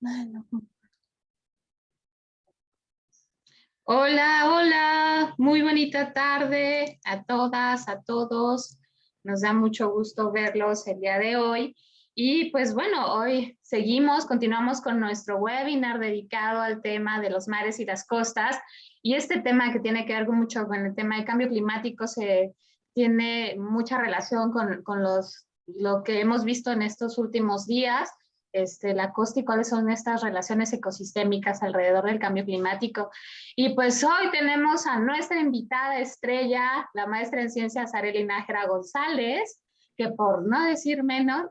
Ay, no. Hola, hola, muy bonita tarde a todas, a todos. Nos da mucho gusto verlos el día de hoy. Y pues bueno, hoy continuamos con nuestro webinar dedicado al tema de los mares y las costas. Y este tema que tiene que ver mucho con el tema del cambio climático tiene mucha relación con lo que hemos visto en estos últimos días, la costa y cuáles son estas relaciones ecosistémicas alrededor del cambio climático. Y pues hoy tenemos a nuestra invitada estrella, la maestra en ciencias Arely Nájera González, que por no decir menos,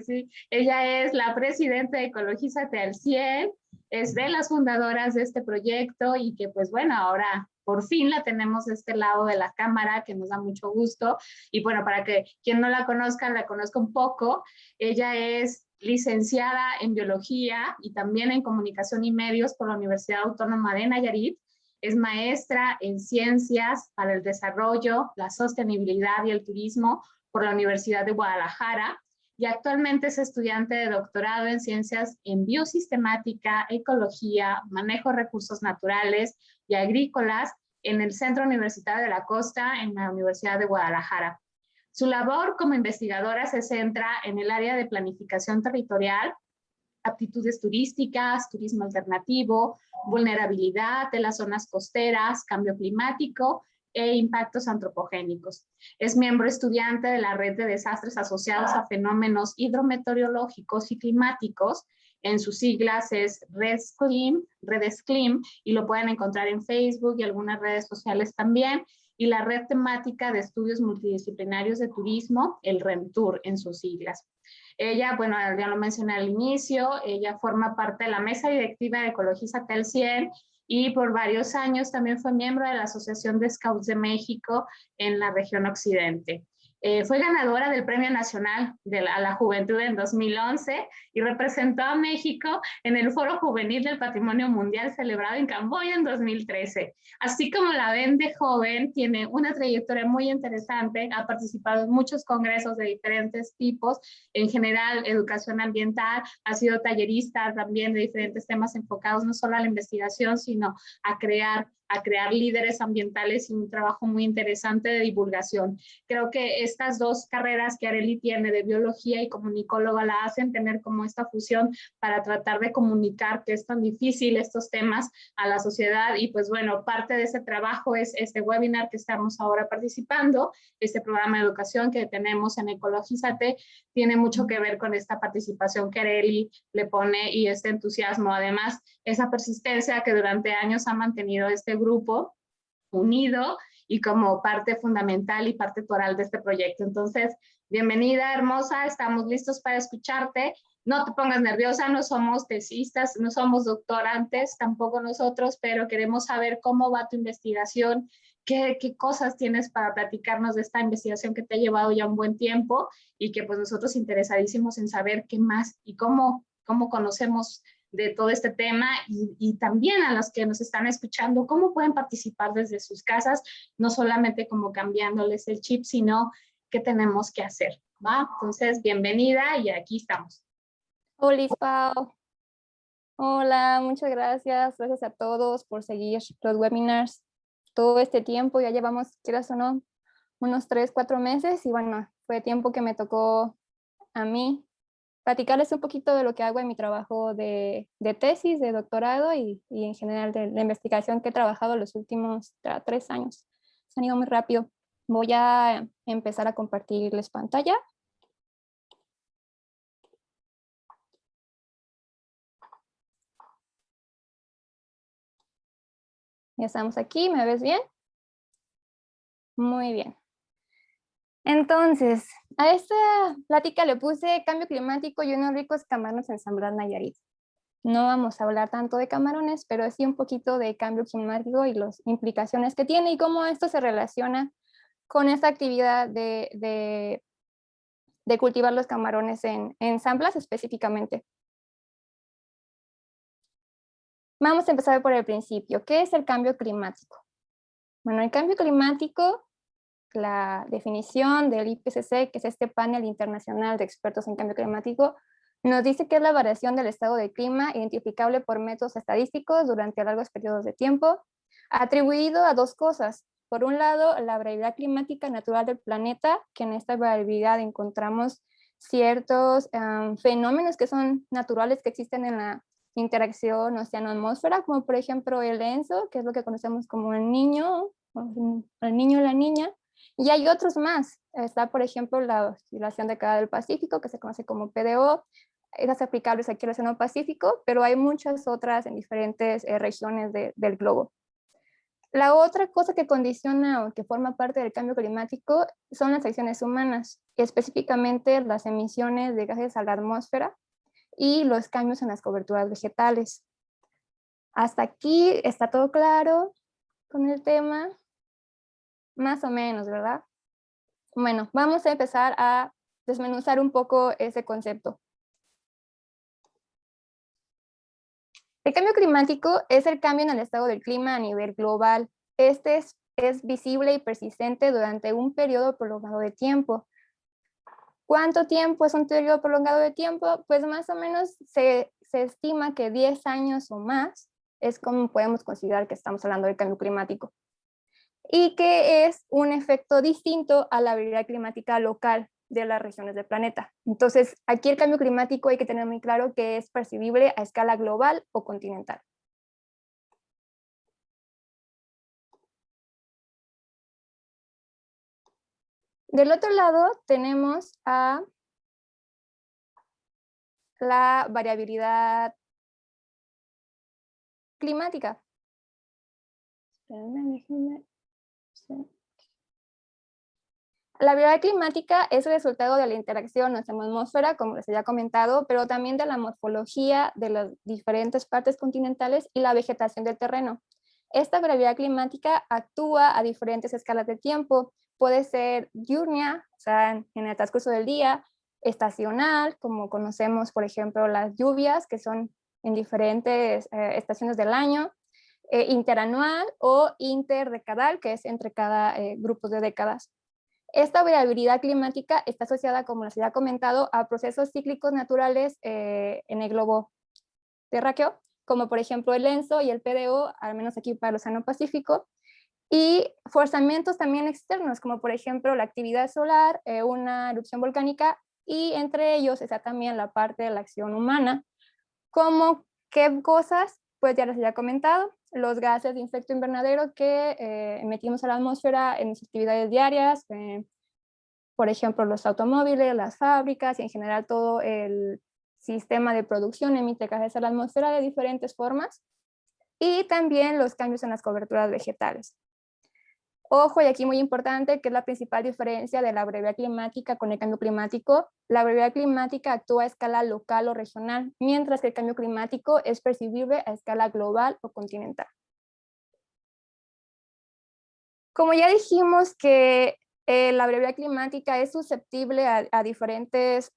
sí, ella es la presidenta de Ecologízate al 100, es de las fundadoras de este proyecto y que pues bueno, ahora por fin la tenemos de este lado de la cámara, que nos da mucho gusto. Y bueno, para que quien no la conozca un poco, ella es licenciada en biología y también en comunicación y medios por la Universidad Autónoma de Nayarit. Es maestra en ciencias para el desarrollo, la sostenibilidad y el turismo por la Universidad de Guadalajara y actualmente es estudiante de doctorado en ciencias en biosistemática, ecología, manejo de recursos naturales y agrícolas en el Centro Universitario de la Costa en la Universidad de Guadalajara. Su labor como investigadora se centra en el área de planificación territorial, aptitudes turísticas, turismo alternativo, vulnerabilidad de las zonas costeras, cambio climático e impactos antropogénicos. Es miembro estudiante de la red de desastres asociados a fenómenos hidrometeorológicos y climáticos. En sus siglas es REDESCLIM, y lo pueden encontrar en Facebook y algunas redes sociales también. Y la red temática de estudios multidisciplinarios de turismo, el REMTUR en sus siglas. Ella, bueno, ya lo mencioné al inicio, ella forma parte de la mesa directiva de Ecologízate al 100 y por varios años también fue miembro de la Asociación de Scouts de México en la región occidente. Fue ganadora del Premio Nacional a la Juventud en 2011 y representó a México en el Foro Juvenil del Patrimonio Mundial celebrado en Camboya en 2013. Así como la ven de joven, tiene una trayectoria muy interesante, ha participado en muchos congresos de diferentes tipos, en general educación ambiental, ha sido tallerista también de diferentes temas enfocados no solo a la investigación, sino a crear líderes ambientales y un trabajo muy interesante de divulgación. Creo que estas dos carreras que Arely tiene de biología y comunicóloga la hacen tener como esta fusión para tratar de comunicar que es tan difícil estos temas a la sociedad. Y pues bueno, parte de ese trabajo es este webinar que estamos ahora participando, este programa de educación que tenemos en Ecologízate, tiene mucho que ver con esta participación que Arely le pone y este entusiasmo. Además, esa persistencia que durante años ha mantenido este grupo unido y como parte fundamental y parte toral de este proyecto. Entonces, bienvenida, hermosa, estamos listos para escucharte. No te pongas nerviosa, no somos tesistas, no somos doctorantes, tampoco nosotros, pero queremos saber cómo va tu investigación, qué cosas tienes para platicarnos de esta investigación que te ha llevado ya un buen tiempo y que pues nosotros interesadísimos en saber qué más y cómo conocemos de todo este tema y también a los que nos están escuchando, cómo pueden participar desde sus casas, no solamente como cambiándoles el chip, sino qué tenemos que hacer, ¿va? Entonces, bienvenida y aquí estamos. Hola, Pau. Hola, muchas gracias. Gracias a todos por seguir los webinars todo este tiempo. Ya llevamos, quieras o no, unos 3, 4 meses y bueno, fue tiempo que me tocó a mí platicarles un poquito de lo que hago en mi trabajo de tesis, de doctorado y en general de la investigación que he trabajado los últimos 3 años. Se han ido muy rápido. Voy a empezar a compartirles pantalla. Ya estamos aquí, ¿me ves bien? Muy bien. Entonces, a esta plática le puse cambio climático y unos ricos camarones en San Blas, Nayarit. No vamos a hablar tanto de camarones, pero sí un poquito de cambio climático y las implicaciones que tiene y cómo esto se relaciona con esta actividad de cultivar los camarones en San Blas específicamente. Vamos a empezar por el principio. ¿Qué es el cambio climático? Bueno, el cambio climático, la definición del IPCC, que es este panel internacional de expertos en cambio climático, Nos dice que es la variación del estado del clima identificable por métodos estadísticos durante largos periodos de tiempo, atribuido a dos cosas. Por un lado, la variabilidad climática natural del planeta, que en esta variabilidad encontramos ciertos fenómenos que son naturales que existen en la interacción océano-atmósfera, como por ejemplo el ENSO, que es lo que conocemos como el niño y la niña, y hay otros más. Está, por ejemplo, la oscilación de cada del Pacífico, que se conoce como PDO, esas aplicables aquí al Océano Pacífico, pero hay muchas otras en diferentes regiones del globo. La otra cosa que condiciona o que forma parte del cambio climático son las acciones humanas, específicamente las emisiones de gases a la atmósfera y los cambios en las coberturas vegetales. Hasta aquí está todo claro con el tema, más o menos, ¿verdad? Bueno, vamos a empezar a desmenuzar un poco ese concepto. El cambio climático es el cambio en el estado del clima a nivel global. Este es visible y persistente durante un periodo prolongado de tiempo. ¿Cuánto tiempo es un periodo prolongado de tiempo? Pues más o menos se estima que 10 años o más es como podemos considerar que estamos hablando del cambio climático. Y que es un efecto distinto a la variabilidad climática local de las regiones del planeta. Entonces, aquí el cambio climático hay que tener muy claro que es percibible a escala global o continental. Del otro lado tenemos a la variabilidad climática. La variabilidad climática es el resultado de la interacción en nuestra atmósfera, como les había comentado, pero también de la morfología de las diferentes partes continentales y la vegetación del terreno. Esta variabilidad climática actúa a diferentes escalas de tiempo. Puede ser diurna, o sea, en el transcurso del día, estacional, como conocemos, por ejemplo, las lluvias, que son en diferentes estaciones del año, interanual o interdecadal, que es entre cada grupo de décadas. Esta variabilidad climática está asociada, como les había comentado, a procesos cíclicos naturales en el globo terráqueo, como por ejemplo el ENSO y el PDO, al menos aquí para el Océano Pacífico, y forzamientos también externos, como por ejemplo la actividad solar, una erupción volcánica, y entre ellos está también la parte de la acción humana, como qué cosas, pues ya les había comentado, los gases de efecto invernadero que emitimos a la atmósfera en nuestras actividades diarias, por ejemplo, los automóviles, las fábricas y en general todo el sistema de producción emite gases a la atmósfera de diferentes formas, y también los cambios en las coberturas vegetales. Ojo, y aquí muy importante, que es la principal diferencia de la variabilidad climática con el cambio climático. La variabilidad climática actúa a escala local o regional, mientras que el cambio climático es percibible a escala global o continental. Como ya dijimos que la variabilidad climática es susceptible a diferentes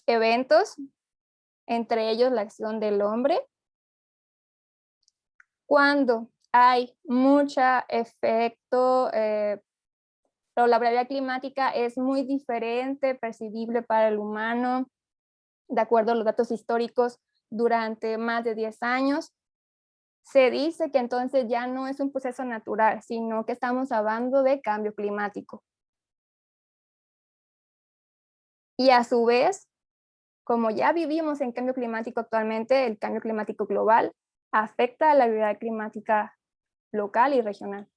eventos, entre ellos la acción del hombre. Cuando hay mucho efecto, pero la variabilidad climática es muy diferente, percibible para el humano, de acuerdo a los datos históricos, durante más de 10 años. Se dice que entonces ya no es un proceso natural, sino que estamos hablando de cambio climático. Y a su vez, como ya vivimos en cambio climático actualmente, el cambio climático global afecta a la variabilidad climática local y regional.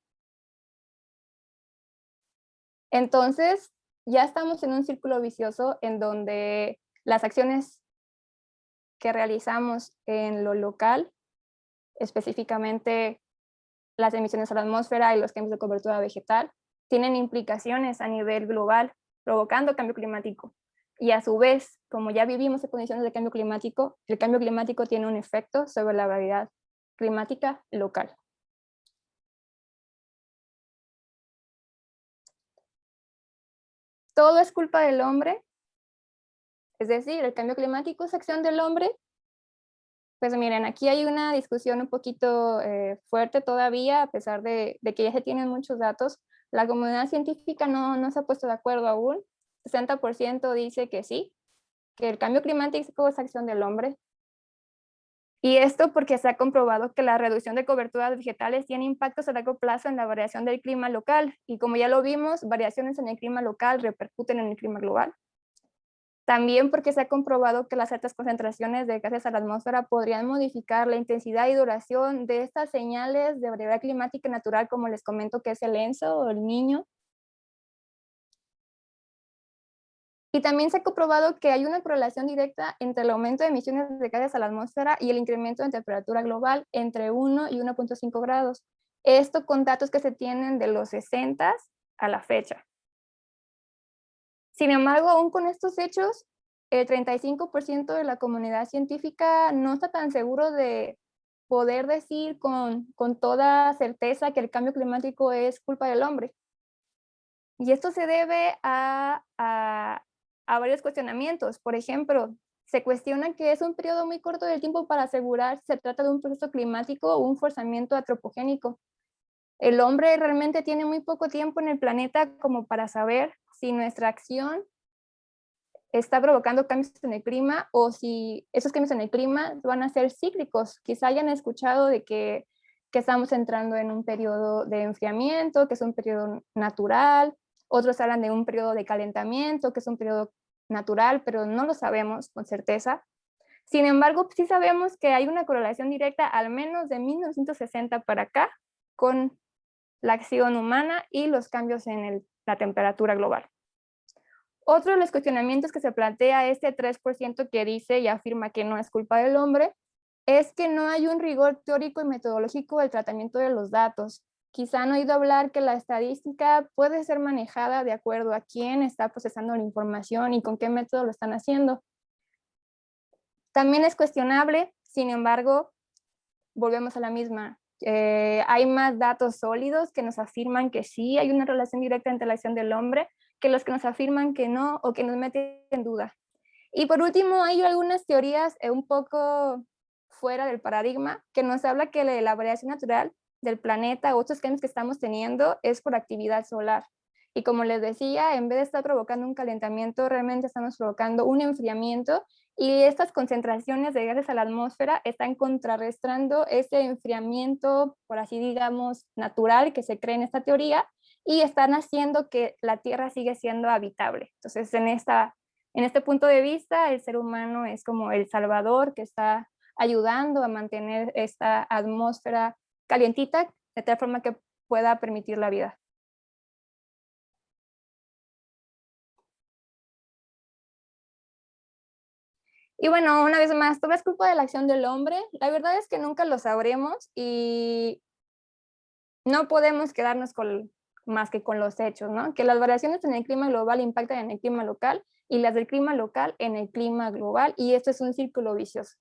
Entonces, ya estamos en un círculo vicioso en donde las acciones que realizamos en lo local, específicamente las emisiones a la atmósfera y los cambios de cobertura vegetal, tienen implicaciones a nivel global, provocando cambio climático. Y a su vez, como ya vivimos en condiciones de cambio climático, el cambio climático tiene un efecto sobre la variabilidad climática local. Todo es culpa del hombre, es decir, el cambio climático es acción del hombre. Pues miren, aquí hay una discusión un poquito fuerte todavía, a pesar de que ya se tienen muchos datos. La comunidad científica no se ha puesto de acuerdo aún. 60% dice que sí, que el cambio climático es acción del hombre. Y esto porque se ha comprobado que la reducción de coberturas vegetales tiene impactos a largo plazo en la variación del clima local. Y como ya lo vimos, variaciones en el clima local repercuten en el clima global. También porque se ha comprobado que las altas concentraciones de gases a la atmósfera podrían modificar la intensidad y duración de estas señales de variabilidad climática natural, como les comento que es el ENSO o el Niño. Y también se ha comprobado que hay una correlación directa entre el aumento de emisiones de gases a la atmósfera y el incremento de temperatura global entre 1 y 1.5 grados. Esto con datos que se tienen de los 60 a la fecha. Sin embargo, aún con estos hechos, el 35% de la comunidad científica no está tan seguro de poder decir con toda certeza que el cambio climático es culpa del hombre. Y esto se debe a varios cuestionamientos. Por ejemplo, se cuestiona que es un periodo muy corto de tiempo para asegurar si se trata de un proceso climático o un forzamiento antropogénico. El hombre realmente tiene muy poco tiempo en el planeta como para saber si nuestra acción está provocando cambios en el clima o si esos cambios en el clima van a ser cíclicos. Quizá hayan escuchado de que estamos entrando en un periodo de enfriamiento, que es un periodo natural. Otros hablan de un periodo de calentamiento, que es un periodo natural, pero no lo sabemos con certeza. Sin embargo, sí sabemos que hay una correlación directa, al menos de 1960 para acá, con la acción humana y los cambios en la temperatura global. Otro de los cuestionamientos que se plantea este 3% que dice y afirma que no es culpa del hombre, es que no hay un rigor teórico y metodológico del tratamiento de los datos. Quizá han oído hablar que la estadística puede ser manejada de acuerdo a quién está procesando la información y con qué método lo están haciendo. También es cuestionable, sin embargo, volvemos a la misma. Hay más datos sólidos que nos afirman que sí hay una relación directa entre la acción del hombre que los que nos afirman que no o que nos meten en duda. Y por último, hay algunas teorías un poco fuera del paradigma que nos habla que la variación natural del planeta o otros cambios que estamos teniendo es por actividad solar. Y como les decía, en vez de estar provocando un calentamiento, realmente estamos provocando un enfriamiento y estas concentraciones de gases a la atmósfera están contrarrestando ese enfriamiento, por así digamos, natural que se cree en esta teoría y están haciendo que la Tierra siga siendo habitable. Entonces, en este punto de vista, el ser humano es como el salvador que está ayudando a mantener esta atmósfera calientita de tal forma que pueda permitir la vida. Y bueno, una vez más, todo es culpa de la acción del hombre. La verdad es que nunca lo sabremos y no podemos quedarnos más que con los hechos, ¿no? Que las variaciones en el clima global impactan en el clima local y las del clima local en el clima global, y esto es un círculo vicioso.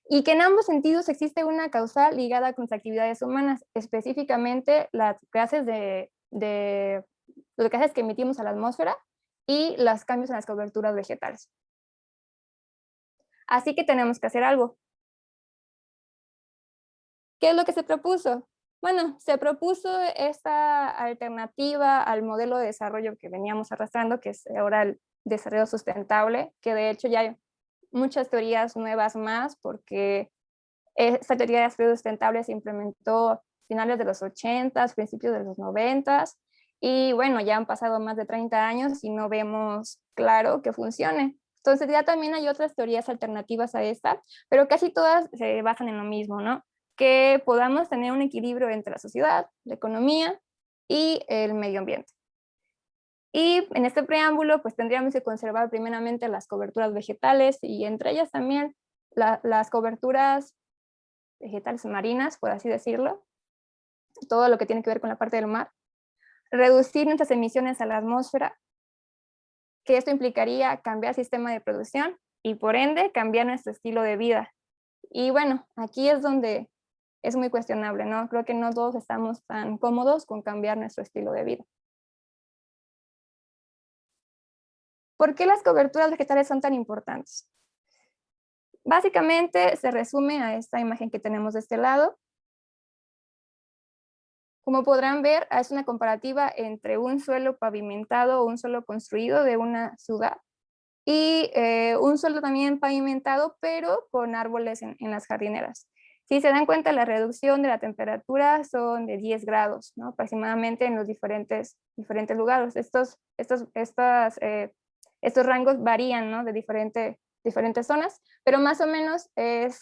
Y que en ambos sentidos existe una causal ligada con las actividades humanas, específicamente las gases los gases que emitimos a la atmósfera y los cambios en las coberturas vegetales. Así que tenemos que hacer algo. ¿Qué es lo que se propuso? Bueno, se propuso esta alternativa al modelo de desarrollo que veníamos arrastrando, que es ahora el desarrollo sustentable, que de hecho ya hay muchas teorías nuevas más, porque esta teoría de desarrollo sustentable se implementó a finales de los 80s, principios de los 90s, y bueno, ya han pasado más de 30 años y no vemos claro que funcione. Entonces ya también hay otras teorías alternativas a esta, pero casi todas se basan en lo mismo, ¿no? Que podamos tener un equilibrio entre la sociedad, la economía y el medio ambiente. Y en este preámbulo, pues tendríamos que conservar primeramente las coberturas vegetales y entre ellas también las coberturas vegetales marinas, por así decirlo, todo lo que tiene que ver con la parte del mar, reducir nuestras emisiones a la atmósfera, que esto implicaría cambiar el sistema de producción y por ende cambiar nuestro estilo de vida. Y bueno, aquí es donde es muy cuestionable, ¿no? Creo que no todos estamos tan cómodos con cambiar nuestro estilo de vida. ¿Por qué las coberturas vegetales son tan importantes? Básicamente se resume a esta imagen que tenemos de este lado. Como podrán ver, es una comparativa entre un suelo pavimentado o un suelo construido de una ciudad y un suelo también pavimentado, pero con árboles en las jardineras. Si se dan cuenta, la reducción de la temperatura son de 10 grados, ¿no? Aproximadamente en los diferentes lugares. Estos rangos varían, ¿no? De diferentes zonas, pero más o menos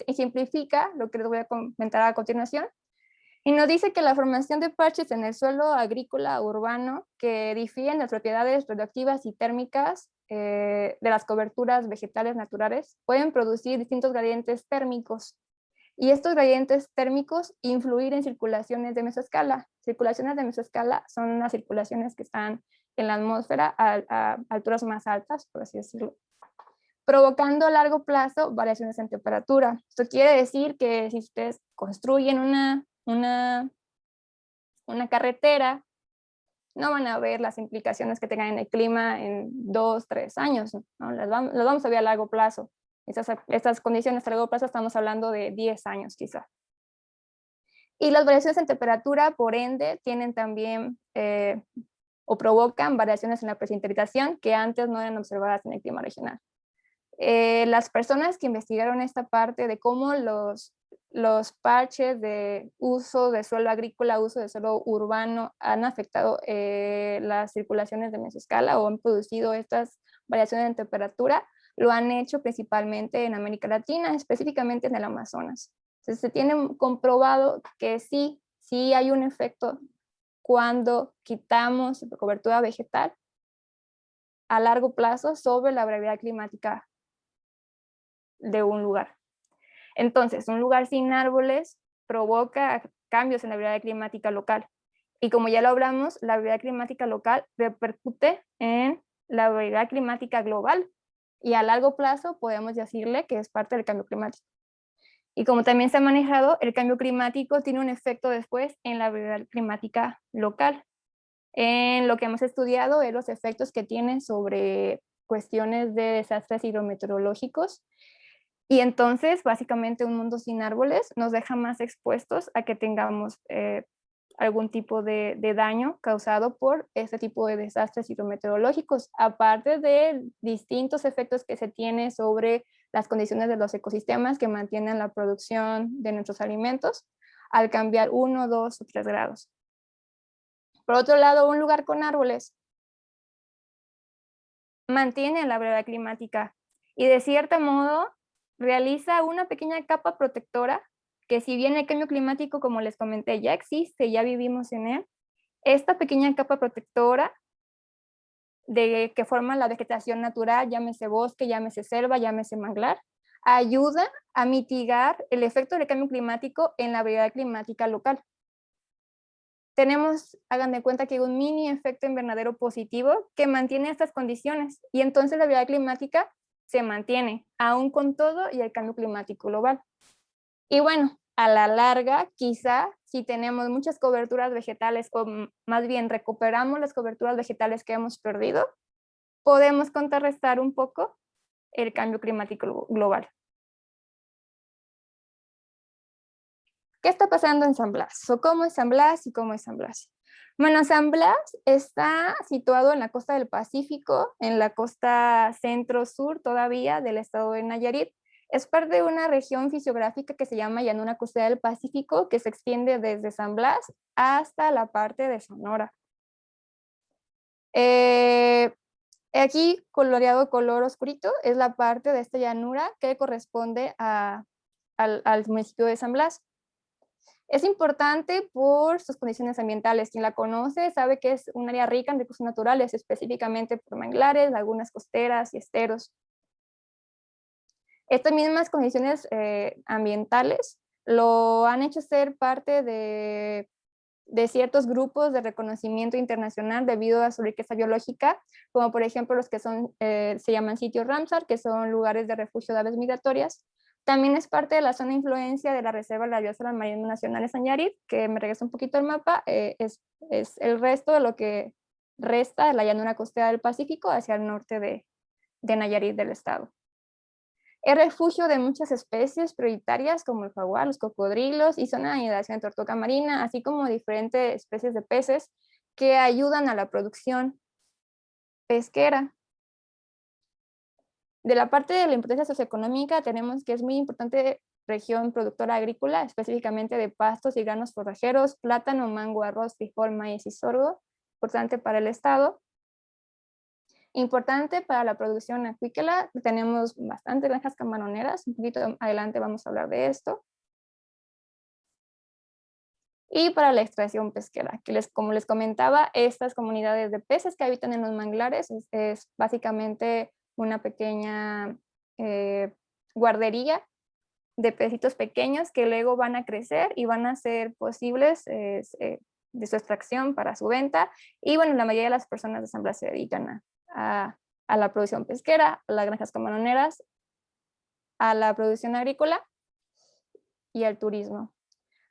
simplifica lo que les voy a comentar a continuación. Y nos dice que la formación de parches en el suelo agrícola urbano que difieren las propiedades radioactivas y térmicas de las coberturas vegetales naturales pueden producir distintos gradientes térmicos. Y estos gradientes térmicos influir en circulaciones de mesoescala. Circulaciones de mesoescala son las circulaciones que están en la atmósfera a alturas más altas, por así decirlo, provocando a largo plazo variaciones en temperatura. Esto quiere decir que si ustedes construyen una carretera, no van a ver las implicaciones que tengan en el clima en 2, 3 años, ¿no? Las vamos a ver a largo plazo. Estas condiciones a largo plazo estamos hablando de 10 años quizá. Y las variaciones en temperatura, por ende, tienen también o provocan variaciones en la precipitación que antes no eran observadas en el clima regional. Las personas que investigaron esta parte de cómo los parches de uso de suelo agrícola, uso de suelo urbano han afectado las circulaciones de mesoescala o han producido estas variaciones en temperatura, lo han hecho principalmente en América Latina, específicamente en el Amazonas. Entonces se tiene comprobado que sí hay un efecto cuando quitamos la cobertura vegetal a largo plazo sobre la variabilidad climática de un lugar. Entonces, un lugar sin árboles provoca cambios en la variabilidad climática local. Y como ya lo hablamos, la variabilidad climática local repercute en la variabilidad climática global. Y a largo plazo podemos decirle que es parte del cambio climático. Y como también se ha manejado, el cambio climático tiene un efecto después en la variabilidad climática local. En lo que hemos estudiado es los efectos que tiene sobre cuestiones de desastres hidrometeorológicos. Y entonces, básicamente, un mundo sin árboles nos deja más expuestos a que tengamos algún tipo de daño causado por este tipo de desastres hidrometeorológicos, aparte de distintos efectos que se tienen sobre las condiciones de los ecosistemas que mantienen la producción de nuestros alimentos al cambiar 1, 2 o 3 grados. Por otro lado, un lugar con árboles mantiene la variabilidad climática y de cierto modo realiza una pequeña capa protectora que, si bien el cambio climático, como les comenté, ya existe, ya vivimos en él, esta pequeña capa protectora que forma la vegetación natural, llámese bosque, llámese selva, llámese manglar, ayuda a mitigar el efecto del cambio climático en la variabilidad climática local. Tenemos, hagan de cuenta, que un mini efecto invernadero positivo que mantiene estas condiciones, y entonces la variabilidad climática se mantiene, aún con todo y el cambio climático global. Y bueno, a la larga, quizá si tenemos muchas coberturas vegetales, o más bien recuperamos las coberturas vegetales que hemos perdido, podemos contrarrestar un poco el cambio climático global. ¿Qué está pasando en San Blas? ¿O cómo es San Blas y cómo es San Blas? Bueno, San Blas está situado en la costa del Pacífico, en la costa centro-sur todavía del estado de Nayarit. Es parte de una región fisiográfica que se llama Llanura Costera del Pacífico, que se extiende desde San Blas hasta la parte de Sonora. Aquí, coloreado color oscurito, es la parte de esta llanura que corresponde al municipio de San Blas. Es importante por sus condiciones ambientales. Quien la conoce sabe que es un área rica en recursos naturales, específicamente por manglares, lagunas costeras y esteros. Estas mismas condiciones ambientales lo han hecho ser parte de ciertos grupos de reconocimiento internacional debido a su riqueza biológica, como por ejemplo los que se llaman sitios Ramsar, que son lugares de refugio de aves migratorias. También es parte de la zona de influencia de la Reserva de la Biosfera Marina Nacional de San Nayarit, que me regreso un poquito al mapa, es el resto de lo que resta de la llanura costera del Pacífico hacia el norte de Nayarit del estado. Es refugio de muchas especies prioritarias como el jaguar, los cocodrilos y zona de anidación de tortuga marina, así como diferentes especies de peces que ayudan a la producción pesquera. De la parte de la importancia socioeconómica, tenemos que es muy importante región productora agrícola, específicamente de pastos y granos forrajeros, plátano, mango, arroz, frijol, maíz y sorgo, importante para el estado. Importante para la producción acuícola, tenemos bastantes granjas camaroneras, un poquito adelante vamos a hablar de esto. Y para la extracción pesquera, que como les comentaba, estas comunidades de peces que habitan en los manglares es básicamente una pequeña guardería de pecitos pequeños que luego van a crecer y van a ser posibles de su extracción para su venta. Y bueno, la mayoría de las personas de San Blas se dedican a la producción pesquera, a las granjas camaroneras, a la producción agrícola y al turismo.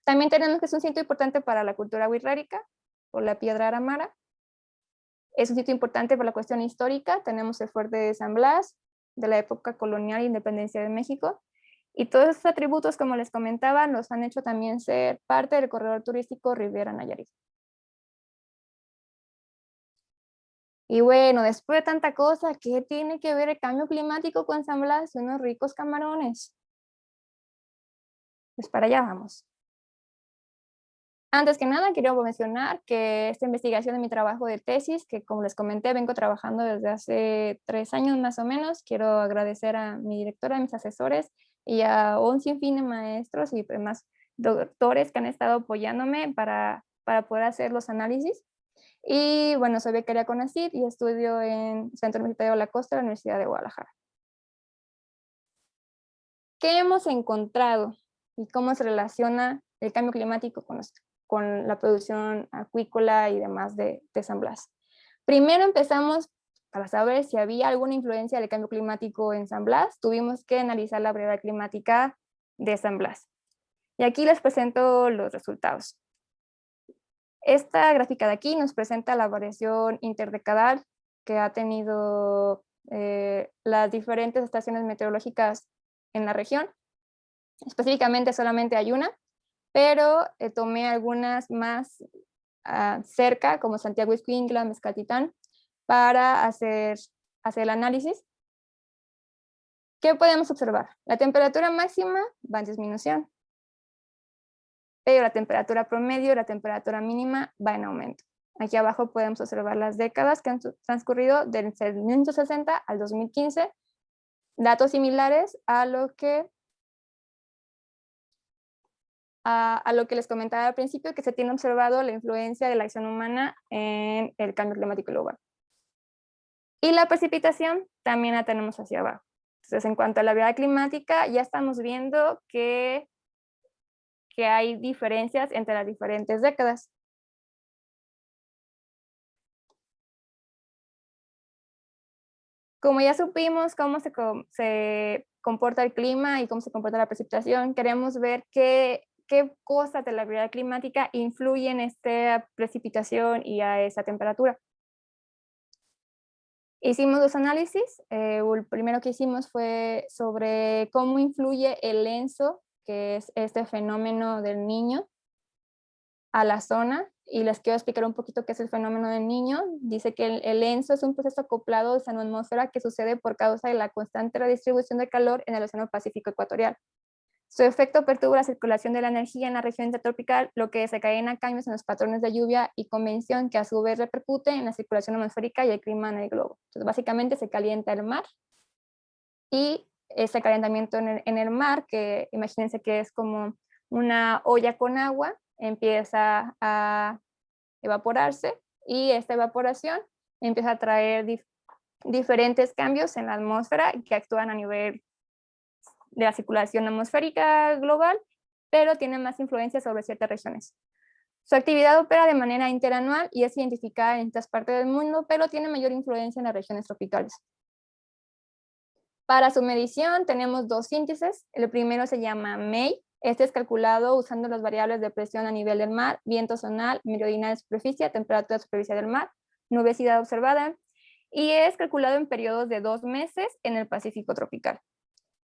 También tenemos que es un sitio importante para la cultura wixárika, por la piedra aramara. Es un sitio importante por la cuestión histórica. Tenemos el fuerte de San Blas, de la época colonial e independencia de México. Y todos esos atributos, como les comentaba, nos han hecho también ser parte del corredor turístico Riviera Nayarit. Y bueno, después de tanta cosa, ¿qué tiene que ver el cambio climático con San Blas y unos ricos camarones? Pues para allá vamos. Antes que nada, quiero mencionar que esta investigación de mi trabajo de tesis, que como les comenté, vengo trabajando desde hace 3 años más o menos. Quiero agradecer a mi directora, a mis asesores y a un sinfín de maestros y demás doctores que han estado apoyándome para poder hacer los análisis. Y bueno, soy becaria CONACYT y estudio en Centro Universitario de la Costa de la Universidad de Guadalajara. ¿Qué hemos encontrado y cómo se relaciona el cambio climático con la producción acuícola y demás de San Blas? Primero empezamos para saber si había alguna influencia del cambio climático en San Blas. Tuvimos que analizar la brevedad climática de San Blas. Y aquí les presento los resultados. Esta gráfica de aquí nos presenta la variación interdecadal que ha tenido las diferentes estaciones meteorológicas en la región. Específicamente solamente hay una, pero tomé algunas más cerca, como Santiago Ixcuintla, Mezcatitán, para hacer el análisis. ¿Qué podemos observar? La temperatura máxima va en disminución, pero la temperatura promedio y la temperatura mínima va en aumento. Aquí abajo podemos observar las décadas que han transcurrido desde 1960 al 2015, datos similares a lo que les comentaba al principio, que se tiene observado la influencia de la acción humana en el cambio climático global. Y la precipitación también la tenemos hacia abajo. Entonces, en cuanto a la variabilidad climática, ya estamos viendo que hay diferencias entre las diferentes décadas. Como ya supimos cómo se comporta el clima y cómo se comporta la precipitación, queremos ver qué cosas de la variabilidad climática influyen en esta precipitación y a esa temperatura. Hicimos 2 análisis. El primero que hicimos fue sobre cómo influye el ENSO, que es este fenómeno del Niño, a la zona. Y les quiero explicar un poquito qué es el fenómeno del Niño. Dice que el ENSO es un proceso acoplado de la atmósfera que sucede por causa de la constante redistribución de calor en el Océano Pacífico ecuatorial. Su efecto perturba la circulación de la energía en la región intertropical, lo que desencadena cambios en los patrones de lluvia y convección, que a su vez repercute en la circulación atmosférica y el clima en el globo. Entonces, básicamente se calienta el mar y ese calentamiento en el mar, que imagínense que es como una olla con agua, empieza a evaporarse y esta evaporación empieza a traer diferentes cambios en la atmósfera que actúan a nivel de la circulación atmosférica global, pero tiene más influencia sobre ciertas regiones. Su actividad opera de manera interanual y es identificada en estas partes del mundo, pero tiene mayor influencia en las regiones tropicales. Para su medición tenemos 2 índices. El primero se llama MEI. Este es calculado usando las variables de presión a nivel del mar, viento zonal, meridional de superficie, temperatura de superficie del mar, nubosidad observada, y es calculado en periodos de 2 meses en el Pacífico tropical.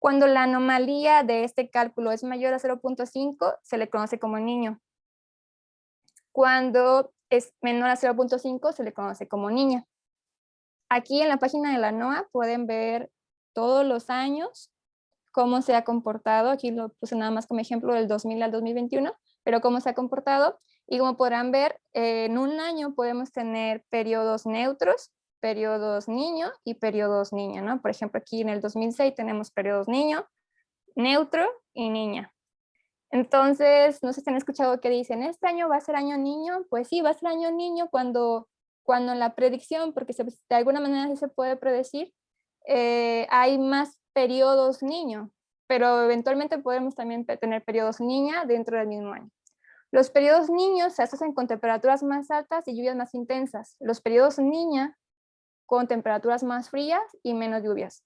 Cuando la anomalía de este cálculo es mayor a 0.5, se le conoce como niño. Cuando es menor a 0.5, se le conoce como niña. Aquí en la página de la NOAA pueden ver todos los años cómo se ha comportado. Aquí lo puse nada más como ejemplo del 2000 al 2021, pero cómo se ha comportado. Y como podrán ver, en un año podemos tener periodos neutros, periodos niño y periodos niña, ¿no? Por ejemplo, aquí en el 2006 tenemos periodos niño, neutro y niña. Entonces, no sé si han escuchado que dicen, ¿este año va a ser año niño? Pues sí, va a ser año niño cuando en la predicción, porque de alguna manera sí se puede predecir, hay más periodos niño, pero eventualmente podemos también tener periodos niña dentro del mismo año. Los periodos niños se asocian con temperaturas más altas y lluvias más intensas. Los periodos niña con temperaturas más frías y menos lluvias.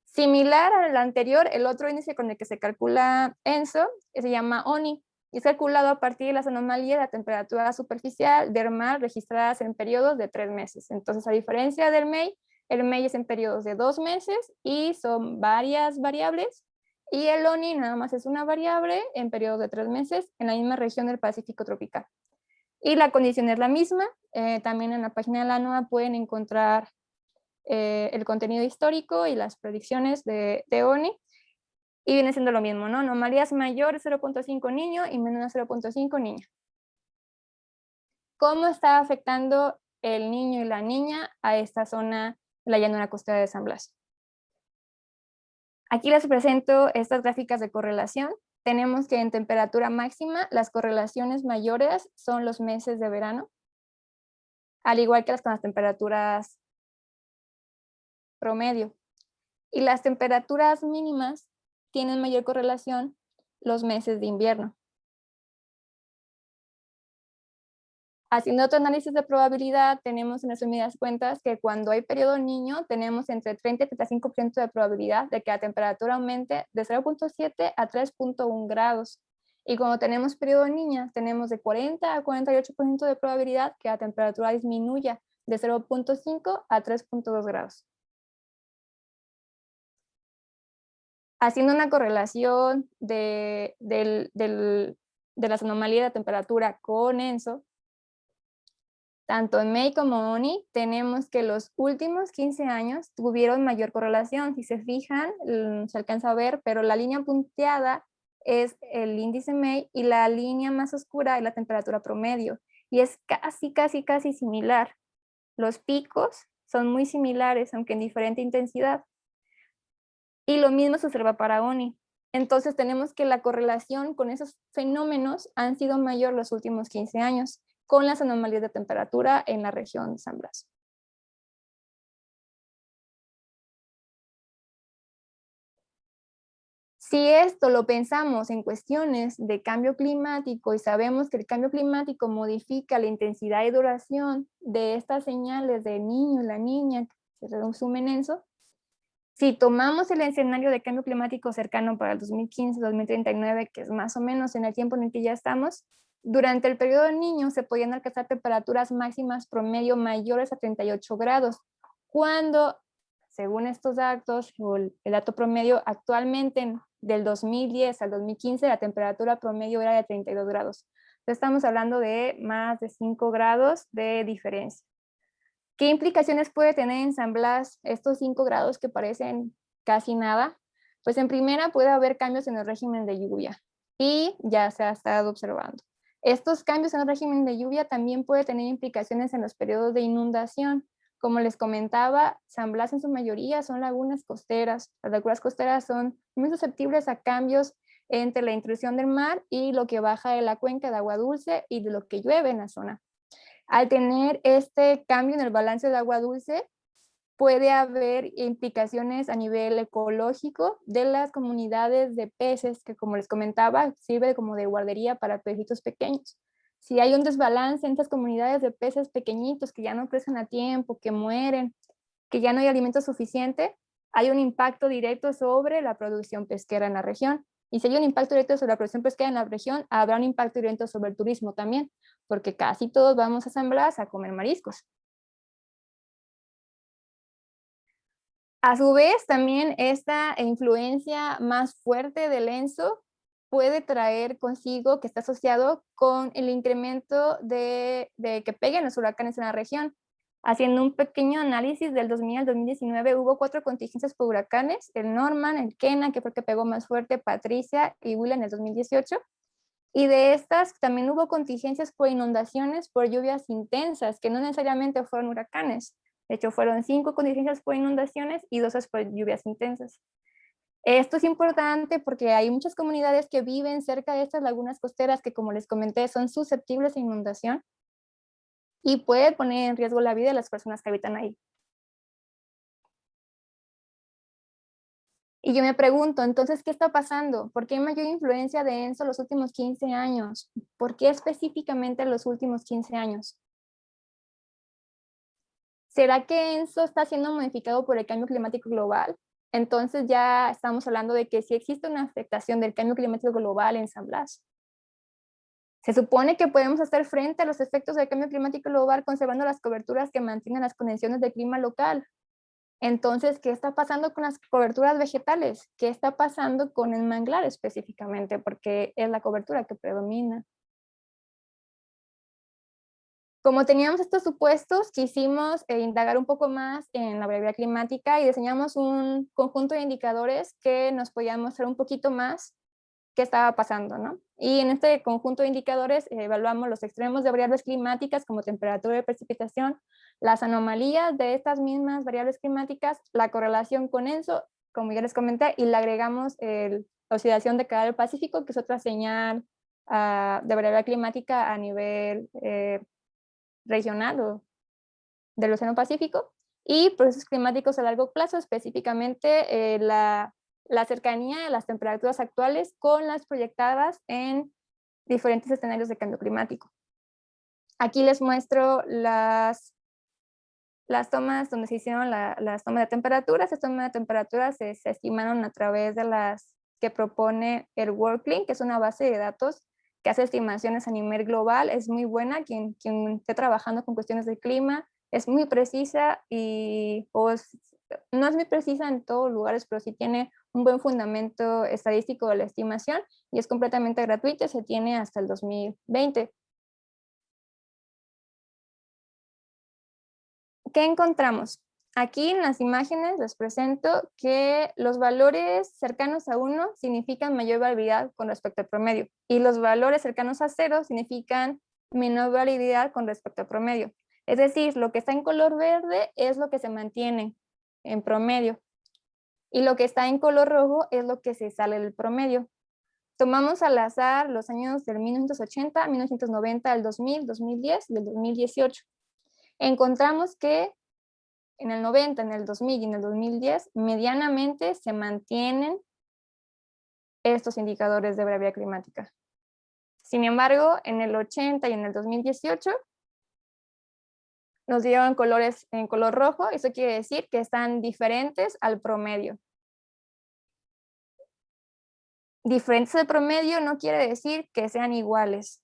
Similar al anterior, el otro índice con el que se calcula ENSO se llama ONI y es calculado a partir de las anomalías de la temperatura superficial del mar registradas en periodos de 3 meses. Entonces, a diferencia del MEI, el MEI es en periodos de 2 meses y son varias variables, y el ONI nada más es una variable en periodos de 3 meses en la misma región del Pacífico tropical. Y la condición es la misma. También en la página de la NOAA pueden encontrar el contenido histórico y las predicciones de ONI, y viene siendo lo mismo, ¿no? Anomalías mayores 0.5 niño y menores 0.5 niña. ¿Cómo está afectando el niño y la niña a esta zona de la llanura costera de San Blas? Aquí les presento estas gráficas de correlación. Tenemos que en temperatura máxima las correlaciones mayores son los meses de verano, al igual que con las temperaturas promedio. Y las temperaturas mínimas tienen mayor correlación los meses de invierno. Haciendo otro análisis de probabilidad, tenemos en resumidas cuentas que cuando hay periodo niño, tenemos entre 30 y 35% de probabilidad de que la temperatura aumente de 0.7 a 3.1 grados. Y cuando tenemos periodo niña, tenemos de 40 a 48% de probabilidad que la temperatura disminuya de 0.5 a 3.2 grados. Haciendo una correlación de las anomalías de temperatura con ENSO, tanto en MEI como ONI, tenemos que los últimos 15 años tuvieron mayor correlación. Si se fijan, se alcanza a ver, pero la línea punteada es el índice MEI y la línea más oscura es la temperatura promedio. Y es casi similar. Los picos son muy similares, aunque en diferente intensidad. Y lo mismo se observa para ONI. Entonces tenemos que la correlación con esos fenómenos han sido mayor los últimos 15 años con las anomalías de temperatura en la región de San Blas. Si esto lo pensamos en cuestiones de cambio climático y sabemos que el cambio climático modifica la intensidad y duración de estas señales de niño y la niña, que se resumen en eso, si tomamos el escenario de cambio climático cercano para el 2015-2039, que es más o menos en el tiempo en el que ya estamos, durante el periodo del niño se podían alcanzar temperaturas máximas promedio mayores a 38 grados, cuando, según estos datos, o el dato promedio actualmente del 2010 al 2015, la temperatura promedio era de 32 grados. Entonces estamos hablando de más de 5 grados de diferencia. ¿Qué implicaciones puede tener en San Blas estos 5 grados que parecen casi nada? Pues en primera puede haber cambios en el régimen de lluvia y ya se ha estado observando. Estos cambios en el régimen de lluvia también pueden tener implicaciones en los periodos de inundación. Como les comentaba, San Blas en su mayoría son lagunas costeras. Las lagunas costeras son muy susceptibles a cambios entre la intrusión del mar y lo que baja de la cuenca de agua dulce y de lo que llueve en la zona. Al tener este cambio en el balance de agua dulce, puede haber implicaciones a nivel ecológico de las comunidades de peces, que como les comentaba, sirve como de guardería para pecitos pequeños. Si hay un desbalance en estas comunidades de peces pequeñitos que ya no crecen a tiempo, que mueren, que ya no hay alimento suficiente, hay un impacto directo sobre la producción pesquera en la región. Y si hay un impacto directo sobre la producción pesquera en la región, habrá un impacto directo sobre el turismo también, porque casi todos vamos a San Blas a comer mariscos. A su vez, también esta influencia más fuerte del ENSO puede traer consigo, que está asociado con el incremento de que peguen los huracanes en la región. Haciendo un pequeño análisis del 2000 al 2019, hubo 4 contingencias por huracanes, el Norman, el Kena, que fue el que pegó más fuerte, Patricia y Willa en el 2018. Y de estas también hubo contingencias por inundaciones, por lluvias intensas, que no necesariamente fueron huracanes. De hecho, fueron 5 contingencias por inundaciones y 2 por lluvias intensas. Esto es importante porque hay muchas comunidades que viven cerca de estas lagunas costeras que, como les comenté, son susceptibles a inundación y puede poner en riesgo la vida de las personas que habitan ahí. Y yo me pregunto, entonces, ¿qué está pasando? ¿Por qué hay mayor influencia de ENSO los últimos 15 años? ¿Por qué específicamente los últimos 15 años? ¿Será que ENSO está siendo modificado por el cambio climático global? Entonces ya estamos hablando de que sí existe una afectación del cambio climático global en San Blas. Se supone que podemos hacer frente a los efectos del cambio climático global conservando las coberturas que mantienen las condiciones de clima local. Entonces, ¿qué está pasando con las coberturas vegetales? ¿Qué está pasando con el manglar específicamente? Porque es la cobertura que predomina. Como teníamos estos supuestos, quisimos indagar un poco más en la variabilidad climática y diseñamos un conjunto de indicadores que nos podían mostrar un poquito más qué estaba pasando, ¿no? Y en este conjunto de indicadores evaluamos los extremos de variables climáticas como temperatura y precipitación, las anomalías de estas mismas variables climáticas, la correlación con ENSO, como ya les comenté, y le agregamos la oxidación de canal del Pacífico, que es otra señal de variabilidad climática a nivel regional o del Océano Pacífico, y procesos climáticos a largo plazo, específicamente la cercanía de las temperaturas actuales con las proyectadas en diferentes escenarios de cambio climático. Aquí les muestro las tomas donde se hicieron las tomas de temperaturas. Estas tomas de temperaturas se estimaron a través de las que propone el WorldClim, que es una base de datos que hace estimaciones a nivel global. Es muy buena, quien esté trabajando con cuestiones de clima, es muy precisa y no es muy precisa en todos lugares, pero sí tiene un buen fundamento estadístico de la estimación y es completamente gratuita, se tiene hasta el 2020. ¿Qué encontramos? Aquí en las imágenes les presento que los valores cercanos a 1 significan mayor variabilidad con respecto al promedio y los valores cercanos a 0 significan menor variabilidad con respecto al promedio. Es decir, lo que está en color verde es lo que se mantiene en promedio y lo que está en color rojo es lo que se sale del promedio. Tomamos al azar los años del 1980, 1990, el 2000, 2010 y el 2018. Encontramos que en el 90, en el 2000 y en el 2010, medianamente se mantienen estos indicadores de variabilidad climática. Sin embargo, en el 80 y en el 2018 nos dieron colores en color rojo. Eso quiere decir que están diferentes al promedio. Diferentes al promedio no quiere decir que sean iguales.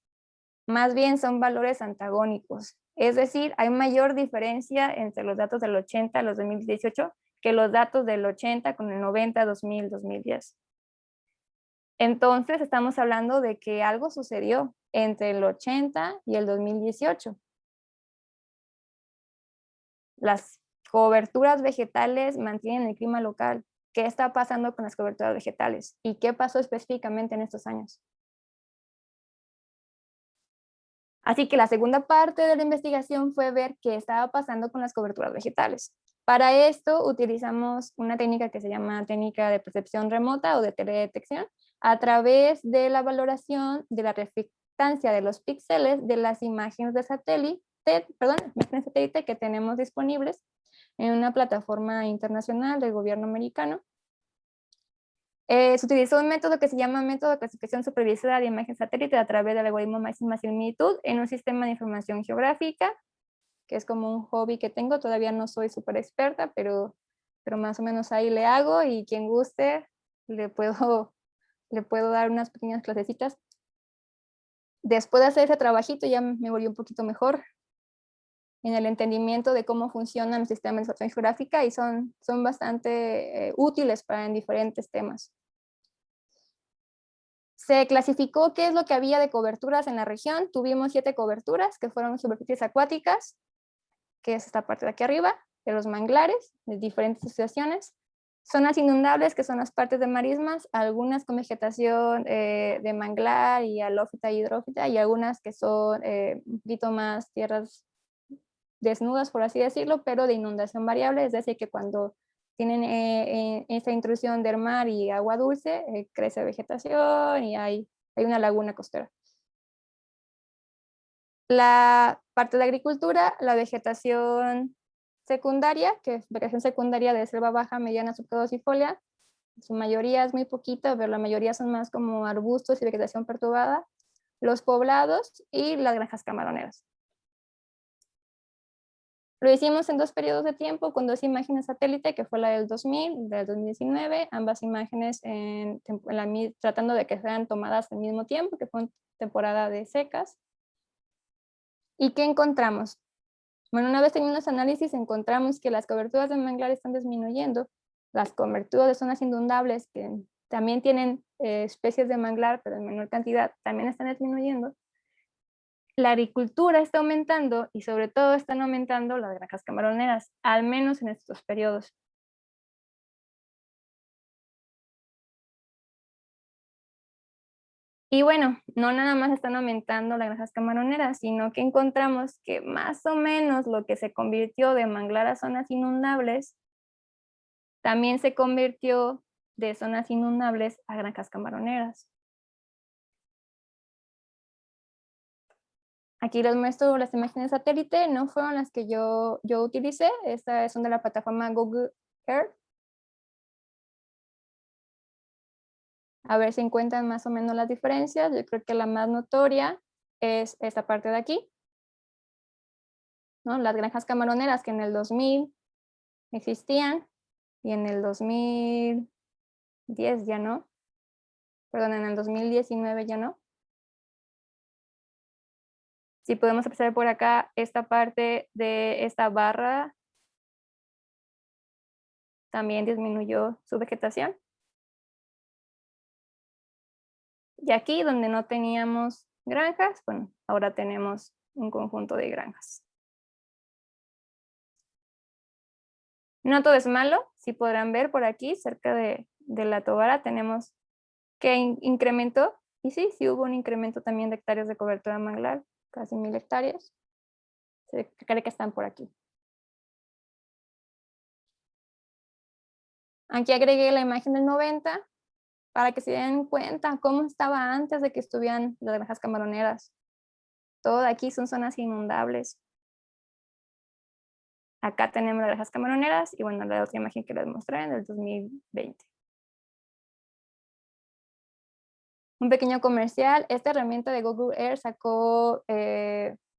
Más bien son valores antagónicos. Es decir, hay mayor diferencia entre los datos del 80 a los 2018 que los datos del 80 con el 90, 2000, 2010. Entonces estamos hablando de que algo sucedió entre el 80 y el 2018. Las coberturas vegetales mantienen el clima local. ¿Qué está pasando con las coberturas vegetales? ¿Y qué pasó específicamente en estos años? Así que la segunda parte de la investigación fue ver qué estaba pasando con las coberturas vegetales. Para esto utilizamos una técnica que se llama técnica de percepción remota o de teledetección a través de la valoración de la reflectancia de los píxeles de las imágenes de satélite, que tenemos disponibles en una plataforma internacional del gobierno americano. Se utilizó un método que se llama método de clasificación supervisada de imagen satélite a través del algoritmo máxima similitud en un sistema de información geográfica, que es como un hobby que tengo. Todavía no soy súper experta, pero más o menos ahí le hago, y quien guste le puedo dar unas pequeñas clasecitas. Después de hacer ese trabajito ya me volví un poquito mejor en el entendimiento de cómo funcionan los sistemas de información geográfica y son bastante útiles para en diferentes temas. Se clasificó qué es lo que había de coberturas en la región. Tuvimos 7 coberturas que fueron superficies acuáticas, que es esta parte de aquí arriba, de los manglares, de diferentes asociaciones. Zonas inundables, que son las partes de marismas, algunas con vegetación de manglar y halófita y hidrófita, y algunas que son un poquito más tierras desnudas, por así decirlo, pero de inundación variable, es decir, que cuando tienen esta intrusión del mar y agua dulce, crece vegetación y hay una laguna costera. La parte de agricultura, la vegetación secundaria, que es vegetación secundaria de selva baja, mediana, subcaducifolia, su mayoría es muy poquita, pero la mayoría son más como arbustos y vegetación perturbada, los poblados y las granjas camaroneras. Lo hicimos en 2 periodos de tiempo, con 2 imágenes satélite, que fue la del 2000 y del 2019, ambas imágenes tratando de que sean tomadas al mismo tiempo, que fue en temporada de secas. ¿Y qué encontramos? Bueno, una vez teniendo los análisis, encontramos que las coberturas de manglar están disminuyendo, las coberturas de zonas inundables, que también tienen especies de manglar, pero en menor cantidad, también están disminuyendo. La agricultura está aumentando y sobre todo están aumentando las granjas camaroneras, al menos en estos periodos. Y bueno, no nada más están aumentando las granjas camaroneras, sino que encontramos que más o menos lo que se convirtió de manglar a zonas inundables, también se convirtió de zonas inundables a granjas camaroneras. Aquí les muestro las imágenes satélite, no fueron las que yo utilicé, estas son de la plataforma Google Earth. A ver si encuentran más o menos las diferencias. Yo creo que la más notoria es esta parte de aquí, ¿no? Las granjas camaroneras que en el 2000 existían y en el 2010 ya no. Perdón, en el 2019 ya no. Si podemos observar por acá, esta parte de esta barra también disminuyó su vegetación. Y aquí donde no teníamos granjas, bueno, ahora tenemos un conjunto de granjas. No todo es malo, si podrán ver por aquí, cerca de la tobara, tenemos que incrementó, y sí hubo un incremento también de hectáreas de cobertura manglar, casi 1000 hectáreas. Se cree que están por aquí. Aquí agregué la imagen del 90 para que se den cuenta cómo estaba antes de que estuvieran las granjas camaroneras. Todo aquí son zonas inundables. Acá tenemos las granjas camaroneras y bueno, la otra imagen que les mostré en el 2020. Un pequeño comercial. Esta herramienta de Google Earth sacó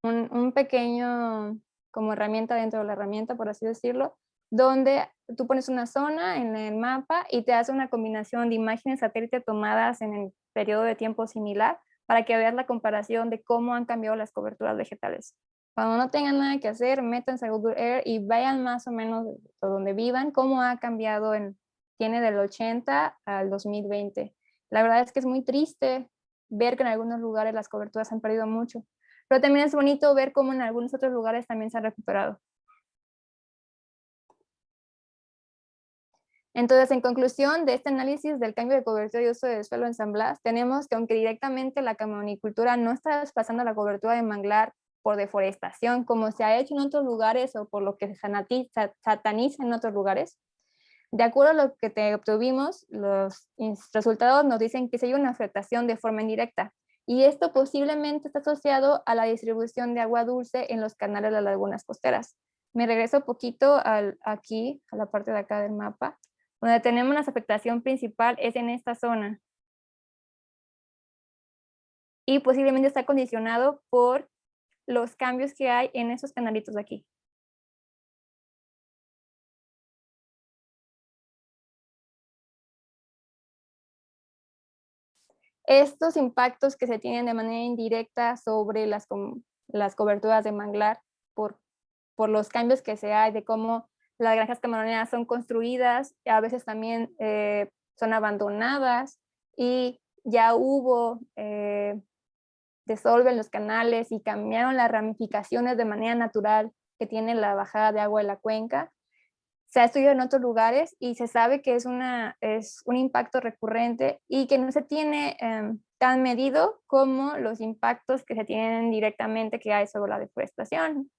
un pequeño como herramienta dentro de la herramienta, por así decirlo, donde tú pones una zona en el mapa y te hace una combinación de imágenes satélite tomadas en el periodo de tiempo similar para que veas la comparación de cómo han cambiado las coberturas vegetales. Cuando no tengan nada que hacer, métanse a Google Earth y vayan más o menos donde vivan, cómo ha cambiado, tiene del 80 al 2020. La verdad es que es muy triste ver que en algunos lugares las coberturas han perdido mucho, pero también es bonito ver cómo en algunos otros lugares también se ha recuperado. Entonces, en conclusión de este análisis del cambio de cobertura y uso de suelo en San Blas, tenemos que aunque directamente la camonicultura no está desplazando la cobertura de manglar por deforestación, como se ha hecho en otros lugares o por lo que se sataniza en otros lugares, de acuerdo a lo que te obtuvimos, los resultados nos dicen que se hay una afectación de forma indirecta y esto posiblemente está asociado a la distribución de agua dulce en los canales de las lagunas costeras. Me regreso un poquito aquí, a la parte de acá del mapa, donde tenemos la afectación principal es en esta zona y posiblemente está condicionado por los cambios que hay en esos canalitos de aquí. Estos impactos que se tienen de manera indirecta sobre las coberturas de manglar por los cambios que se hay, de cómo las granjas camaroneras son construidas, a veces también son abandonadas y ya hubo desolve en los canales y cambiaron las ramificaciones de manera natural que tiene la bajada de agua de la cuenca. Se ha estudiado en otros lugares y se sabe que es un impacto recurrente y que no se tiene tan medido como los impactos que se tienen directamente que hay sobre la deforestación.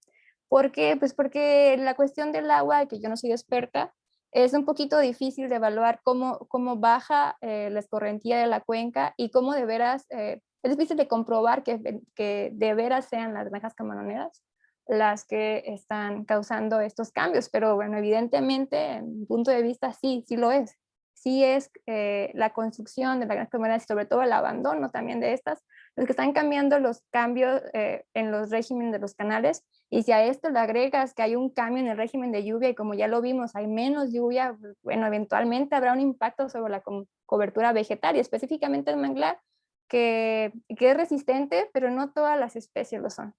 ¿Por qué? Pues porque la cuestión del agua, que yo no soy experta, es un poquito difícil de evaluar cómo baja la escorrentía de la cuenca y cómo de veras, es difícil de comprobar que de veras sean las granjas camaroneras las que están causando estos cambios, pero bueno, evidentemente, en mi punto de vista, sí lo es. Sí es la construcción de las granjas camaroneras y sobre todo el abandono también de estas, los que están cambiando los cambios en los regímenes de los canales. Y si a esto le agregas que hay un cambio en el régimen de lluvia y como ya lo vimos, hay menos lluvia, bueno, eventualmente habrá un impacto sobre la cobertura vegetal y específicamente el manglar, que es resistente, pero no todas las especies lo son.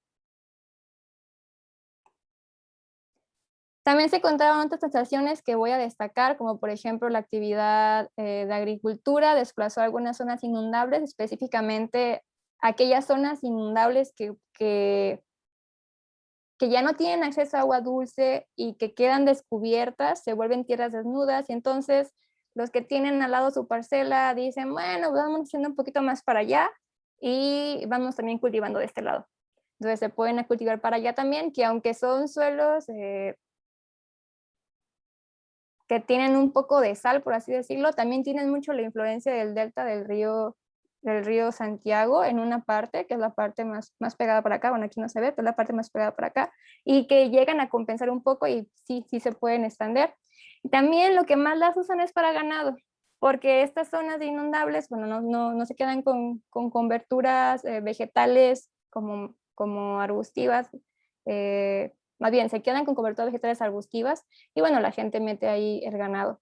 También se encontraron otras transacciones que voy a destacar, como por ejemplo la actividad de agricultura desplazó algunas zonas inundables, específicamente aquellas zonas inundables que ya no tienen acceso a agua dulce y que quedan descubiertas, se vuelven tierras desnudas y entonces los que tienen al lado su parcela dicen, bueno, vamos haciendo un poquito más para allá y vamos también cultivando de este lado. Entonces se pueden cultivar para allá también, que aunque son suelos que tienen un poco de sal, por así decirlo, también tienen mucho la influencia del delta del río Santiago en una parte, que es la parte más pegada para acá, bueno, aquí no se ve, pero es la parte más pegada para acá, y que llegan a compensar un poco y sí se pueden extender. Y también lo que más las usan es para ganado, porque estas zonas inundables, bueno, no se quedan con coberturas vegetales como arbustivas, más bien se quedan con coberturas vegetales arbustivas y bueno, la gente mete ahí el ganado.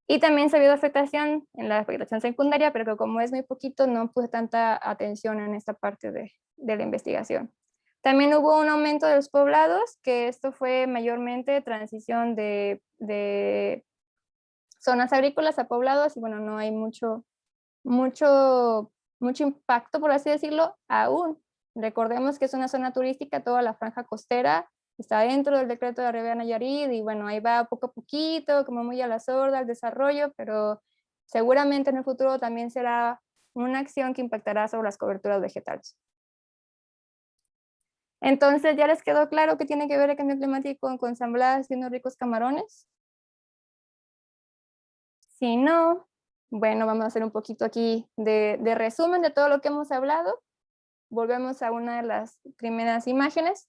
Y también se ha habido afectación en la vegetación secundaria, pero que como es muy poquito, no puse tanta atención en esta parte de la investigación. También hubo un aumento de los poblados, que esto fue mayormente transición de zonas agrícolas a poblados, y bueno, no hay mucho impacto, por así decirlo, aún. Recordemos que es una zona turística, toda la franja costera está dentro del decreto de Rivera Nayarit y bueno, ahí va poco a poquito, como muy a la sorda, el desarrollo, pero seguramente en el futuro también será una acción que impactará sobre las coberturas vegetales. Entonces, ¿ya les quedó claro qué tiene que ver el cambio climático con San Blas y unos ricos camarones? Si no, bueno, vamos a hacer un poquito aquí de resumen de todo lo que hemos hablado. Volvemos a una de las primeras imágenes.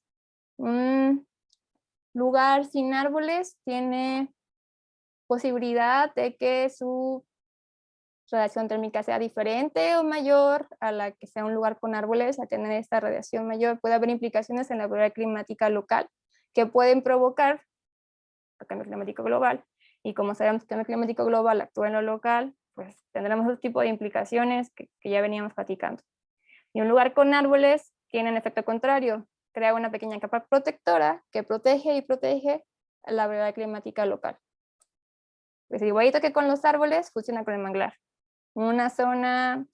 Un lugar sin árboles tiene posibilidad de que su radiación térmica sea diferente o mayor a la que sea un lugar con árboles. A tener esta radiación mayor puede haber implicaciones en la variabilidad climática local que pueden provocar el cambio climático global. Y como sabemos que el cambio climático global actúa en lo local, pues tendremos otro tipo de implicaciones que ya veníamos platicando. Y un lugar con árboles tiene el efecto contrario, crea una pequeña capa protectora que protege y protege la variabilidad climática local. Pues igualito que con los árboles, funciona con el manglar. Una zona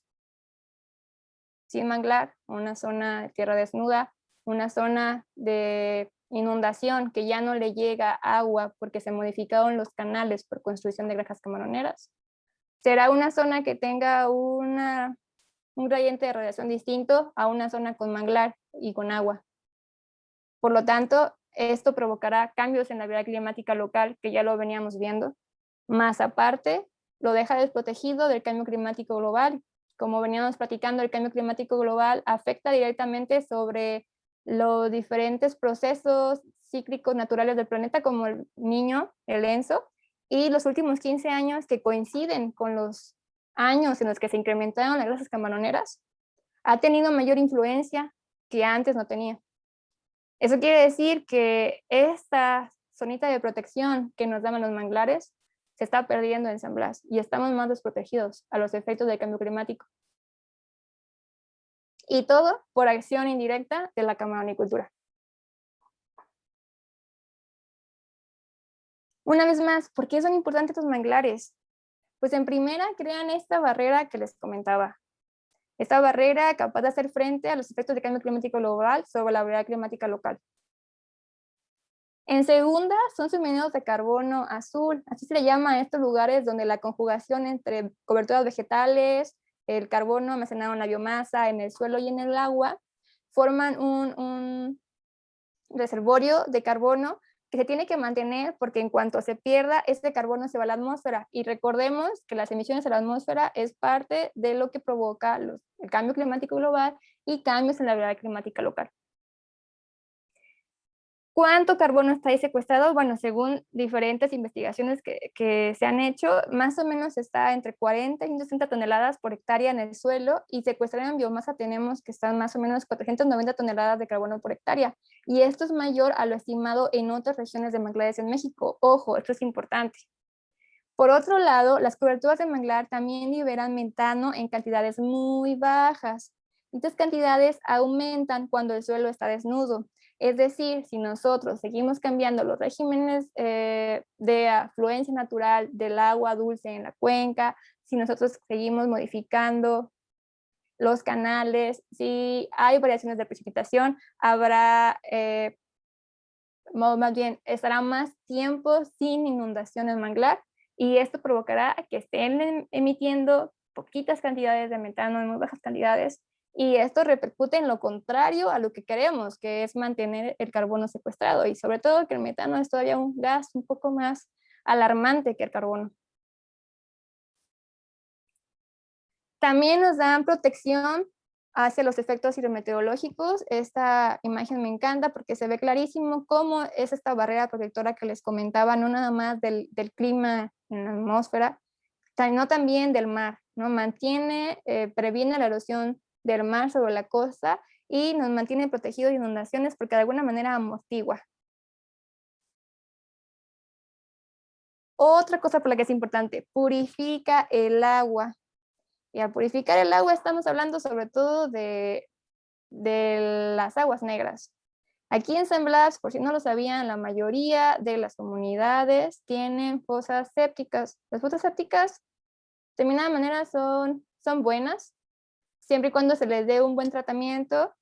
sin manglar, una zona de tierra desnuda, una zona de inundación que ya no le llega agua porque se modificaron los canales por construcción de granjas camaroneras. Será una zona que tenga un gradiente de radiación distinto a una zona con manglar y con agua. Por lo tanto, esto provocará cambios en la vida climática local, que ya lo veníamos viendo. Más aparte, lo deja desprotegido del cambio climático global. Como veníamos platicando, el cambio climático global afecta directamente sobre los diferentes procesos cíclicos naturales del planeta, como el Niño, el ENSO, y los últimos 15 años que coinciden con los años en los que se incrementaron las grasas camaroneras, ha tenido mayor influencia que antes no tenía. Eso quiere decir que esta zonita de protección que nos daban los manglares se está perdiendo en San Blas y estamos más desprotegidos a los efectos del cambio climático. Y todo por acción indirecta de la camaronicultura. Una vez más, ¿por qué son importantes estos manglares? Pues en primera crean esta barrera que les comentaba. Esta barrera capaz de hacer frente a los efectos del cambio climático global sobre la variabilidad climática local. En segunda, son suministros de carbono azul. Así se le llama a estos lugares donde la conjugación entre coberturas vegetales, el carbono almacenado en la biomasa, en el suelo y en el agua, forman un reservorio de carbono que se tiene que mantener porque en cuanto se pierda, este carbono se va a la atmósfera. Y recordemos que las emisiones a la atmósfera es parte de lo que provoca el cambio climático global y cambios en la variabilidad climática local. ¿Cuánto carbono está ahí secuestrado? Bueno, según diferentes investigaciones que se han hecho, más o menos está entre 40 y 160 toneladas por hectárea en el suelo, y secuestrada en biomasa tenemos que están más o menos 490 toneladas de carbono por hectárea. Y esto es mayor a lo estimado en otras regiones de manglares en México. Ojo, esto es importante. Por otro lado, las coberturas de manglar también liberan metano en cantidades muy bajas. Estas cantidades aumentan cuando el suelo está desnudo. Es decir, si nosotros seguimos cambiando los regímenes de afluencia natural del agua dulce en la cuenca, si nosotros seguimos modificando los canales, si hay variaciones de precipitación, habrá, más bien, estará más tiempo sin inundación en manglar, y esto provocará que estén emitiendo poquitas cantidades de metano en muy bajas cantidades, y esto repercute en lo contrario a lo que queremos, que es mantener el carbono secuestrado, y sobre todo que el metano es todavía un gas un poco más alarmante que el carbono. También nos dan protección hacia los efectos hidrometeorológicos. Esta imagen me encanta porque se ve clarísimo cómo es esta barrera protectora que les comentaba, no nada más del clima en la atmósfera, sino también del mar, ¿no? Previene la erosión del mar sobre la costa y nos mantiene protegidos de inundaciones porque de alguna manera amortigua. Otra cosa por la que es importante, purifica el agua. Y al purificar el agua estamos hablando sobre todo de las aguas negras. Aquí en San Blas, por si no lo sabían, la mayoría de las comunidades tienen fosas sépticas. Las fosas sépticas, de determinada manera, son buenas, siempre y cuando se les dé un buen tratamiento,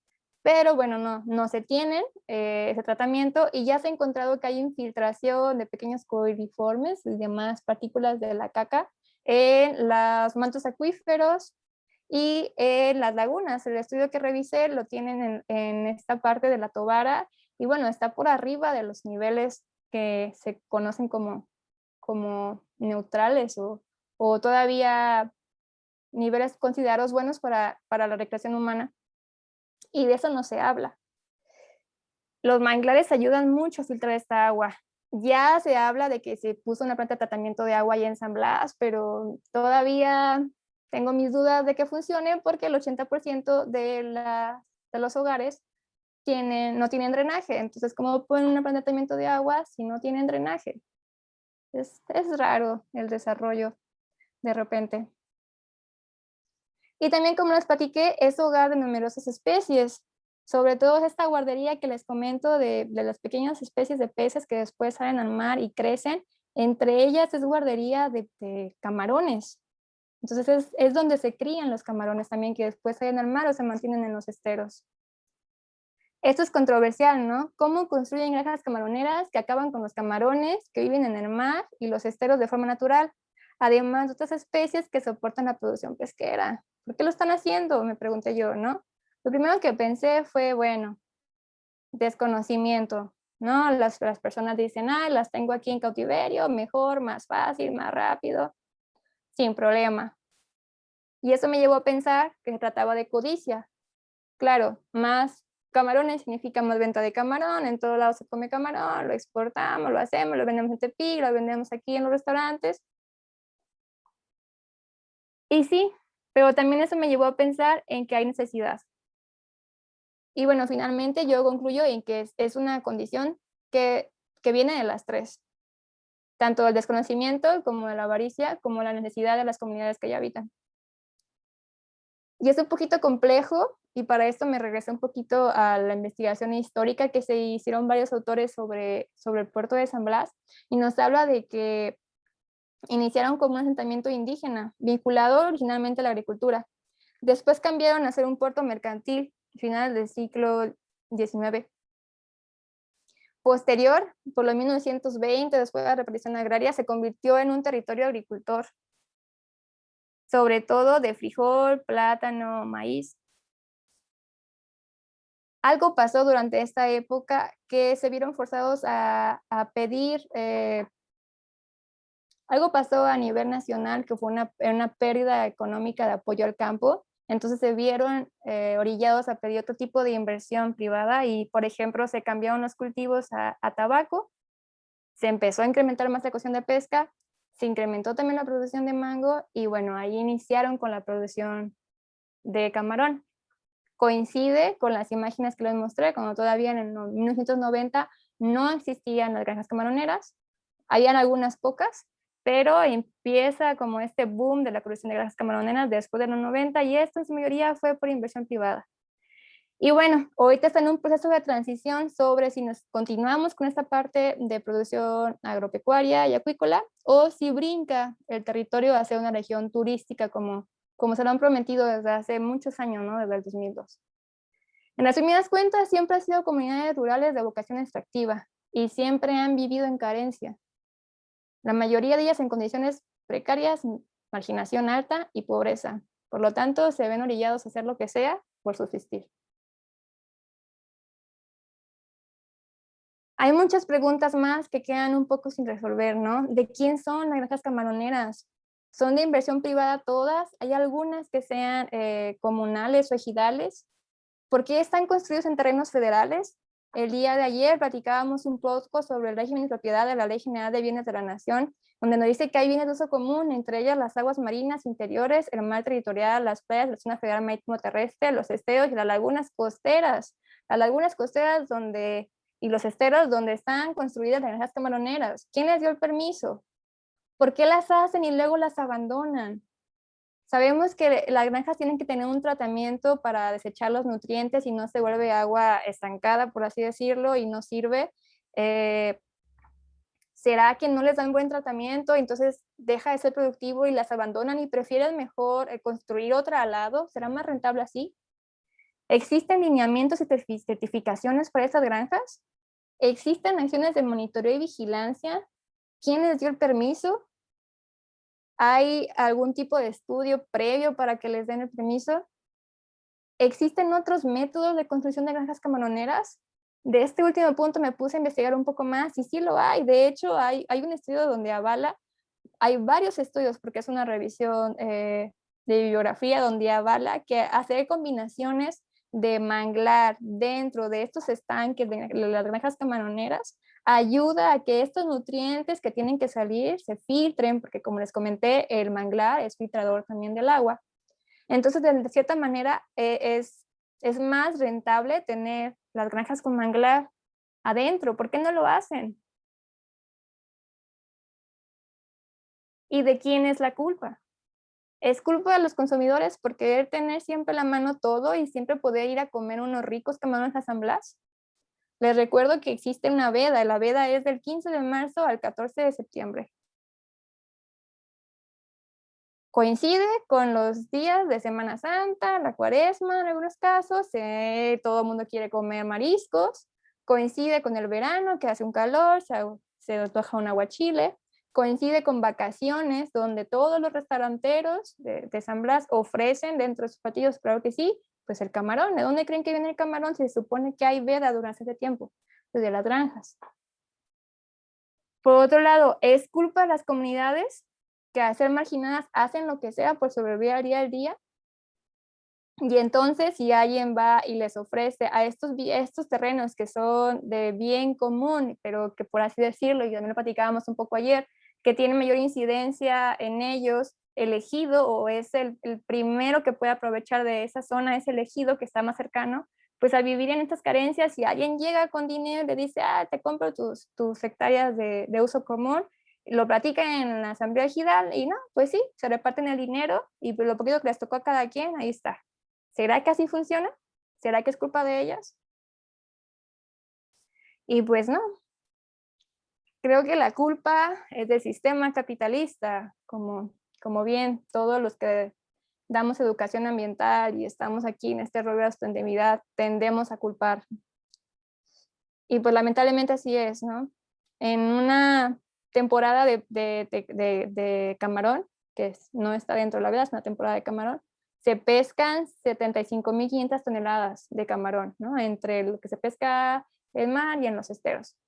pero bueno, no se tienen ese tratamiento, y ya se ha encontrado que hay infiltración de pequeños coliformes y demás partículas de la caca en los mantos acuíferos y en las lagunas. El estudio que revisé lo tienen en esta parte de la Tobara, y bueno, está por arriba de los niveles que se conocen como neutrales o todavía niveles considerados buenos para la recreación humana, y de eso no se habla. Los manglares ayudan mucho a filtrar esta agua. Ya se habla de que se puso una planta de tratamiento de agua allá en San Blas, pero todavía tengo mis dudas de que funcione porque el 80% de los hogares no tienen drenaje. Entonces, ¿cómo ponen una planta de tratamiento de agua si no tienen drenaje? Es raro el desarrollo de repente. Y también, como les platiqué, es hogar de numerosas especies, sobre todo esta guardería que les comento de las pequeñas especies de peces que después salen al mar y crecen. Entre ellas es guardería de camarones. Entonces es donde se crían los camarones también, que después salen al mar o se mantienen en los esteros. Esto es controversial, ¿no? ¿Cómo construyen granjas camaroneras que acaban con los camarones que viven en el mar y los esteros de forma natural, además de otras especies que soportan la producción pesquera? ¿Por qué lo están haciendo? Me pregunté yo, ¿no? Lo primero que pensé fue, bueno, desconocimiento, ¿no? Las personas dicen, las tengo aquí en cautiverio, mejor, más fácil, más rápido, sin problema. Y eso me llevó a pensar que se trataba de codicia. Claro, más camarones significa más venta de camarón, en todos lados se come camarón, lo exportamos, lo hacemos, lo vendemos en Tepic, lo vendemos aquí en los restaurantes. Y sí, pero también eso me llevó a pensar en que hay necesidad. Y bueno, finalmente yo concluyo en que es una condición que viene de las tres, tanto el desconocimiento como de la avaricia, como la necesidad de las comunidades que ya habitan. Y es un poquito complejo, y para esto me regresé un poquito a la investigación histórica que se hicieron varios autores sobre el puerto de San Blas, y nos habla de que iniciaron como un asentamiento indígena, vinculado originalmente a la agricultura. Después cambiaron a ser un puerto mercantil, a finales del siglo XIX. Posterior, por los 1920, después de la repartición agraria, se convirtió en un territorio agricultor, sobre todo de frijol, plátano, maíz. Algo pasó durante esta época que se vieron forzados a pedir, algo pasó a nivel nacional que fue una pérdida económica de apoyo al campo, entonces se vieron orillados a pedir otro tipo de inversión privada y, por ejemplo, se cambiaron los cultivos a tabaco, se empezó a incrementar más la cuestión de pesca, se incrementó también la producción de mango y bueno, ahí iniciaron con la producción de camarón. Coincide con las imágenes que les mostré, cuando todavía en 1990 no existían las granjas camaroneras, habían algunas pocas, pero empieza como este boom de la producción de granjas camaroneras después de los 90 y esto en su mayoría fue por inversión privada. Y bueno, ahorita está en un proceso de transición sobre si nos continuamos con esta parte de producción agropecuaria y acuícola o si brinca el territorio hacia una región turística como se lo han prometido desde hace muchos años, ¿no? Desde el 2002. En resumidas cuentas, siempre han sido comunidades rurales de vocación extractiva y siempre han vivido en carencia. La mayoría de ellas en condiciones precarias, marginación alta y pobreza. Por lo tanto, se ven orillados a hacer lo que sea por subsistir. Hay muchas preguntas más que quedan un poco sin resolver, ¿no? ¿De quién son las granjas camaroneras? ¿Son de inversión privada todas? ¿Hay algunas que sean comunales o ejidales? ¿Por qué están construidos en terrenos federales? El día de ayer platicábamos un poco sobre el régimen de propiedad de la Ley General de Bienes de la Nación, donde nos dice que hay bienes de uso común, entre ellas las aguas marinas interiores, el mar territorial, las playas, la zona federal marítimo terrestre, los esteros y las lagunas costeras. Las lagunas costeras y los esteros donde están construidas las granjas camaroneras. ¿Quién les dio el permiso? ¿Por qué las hacen y luego las abandonan? Sabemos que las granjas tienen que tener un tratamiento para desechar los nutrientes y no se vuelve agua estancada, por así decirlo, y no sirve. ¿Será que no les dan buen tratamiento? Entonces deja de ser productivo y las abandonan y prefieren mejor construir otra al lado. ¿Será más rentable así? ¿Existen lineamientos y certificaciones para estas granjas? ¿Existen acciones de monitoreo y vigilancia? ¿Quién les dio el permiso? ¿Hay algún tipo de estudio previo para que les den el permiso? ¿Existen otros métodos de construcción de granjas camaroneras? De este último punto me puse a investigar un poco más y sí lo hay. De hecho, hay un estudio donde avala, hay varios estudios porque es una revisión de bibliografía donde avala que hacer combinaciones de manglar dentro de estos estanques de las granjas camaroneras ayuda a que estos nutrientes que tienen que salir se filtren, porque como les comenté, el manglar es filtrador también del agua. Entonces, de cierta manera, es más rentable tener las granjas con manglar adentro. ¿Por qué no lo hacen? ¿Y de quién es la culpa? Es culpa de los consumidores por querer tener siempre a la mano todo y siempre poder ir a comer unos ricos camarones a San Blas. Les recuerdo que existe una veda. La veda es del 15 de marzo al 14 de septiembre. Coincide con los días de Semana Santa, la Cuaresma en algunos casos, todo el mundo quiere comer mariscos, coincide con el verano que hace un calor, se antoja un aguachile, coincide con vacaciones donde todos los restauranteros de San Blas ofrecen dentro de sus platillos, claro que sí, pues el camarón. ¿De dónde creen que viene el camarón si se supone que hay veda durante ese tiempo? Pues de las granjas. Por otro lado, ¿es culpa de las comunidades que al ser marginadas hacen lo que sea por sobrevivir al día al día? Y entonces, si alguien va y les ofrece a estos terrenos que son de bien común, pero que por así decirlo, y también lo platicábamos un poco ayer, que tienen mayor incidencia en ellos, elegido o es el primero que puede aprovechar de esa zona, es elegido que está más cercano, pues al vivir en estas carencias, si alguien llega con dinero y le dice, te compro tus hectáreas de uso común, lo platican en la asamblea ejidal y no, pues sí, se reparten el dinero y lo poquito que les tocó a cada quien, ahí está. ¿Será que así funciona? ¿Será que es culpa de ellas? Y pues no, creo que la culpa es del sistema capitalista, como bien todos los que damos educación ambiental y estamos aquí en este rollo de sostenibilidad tendemos a culpar. Y pues lamentablemente así es, ¿no? En una temporada de camarón, que no está dentro de la vida, es una temporada de camarón, se pescan 75.500 toneladas de camarón, ¿no? Entre lo que se pesca en el mar y en los esteros.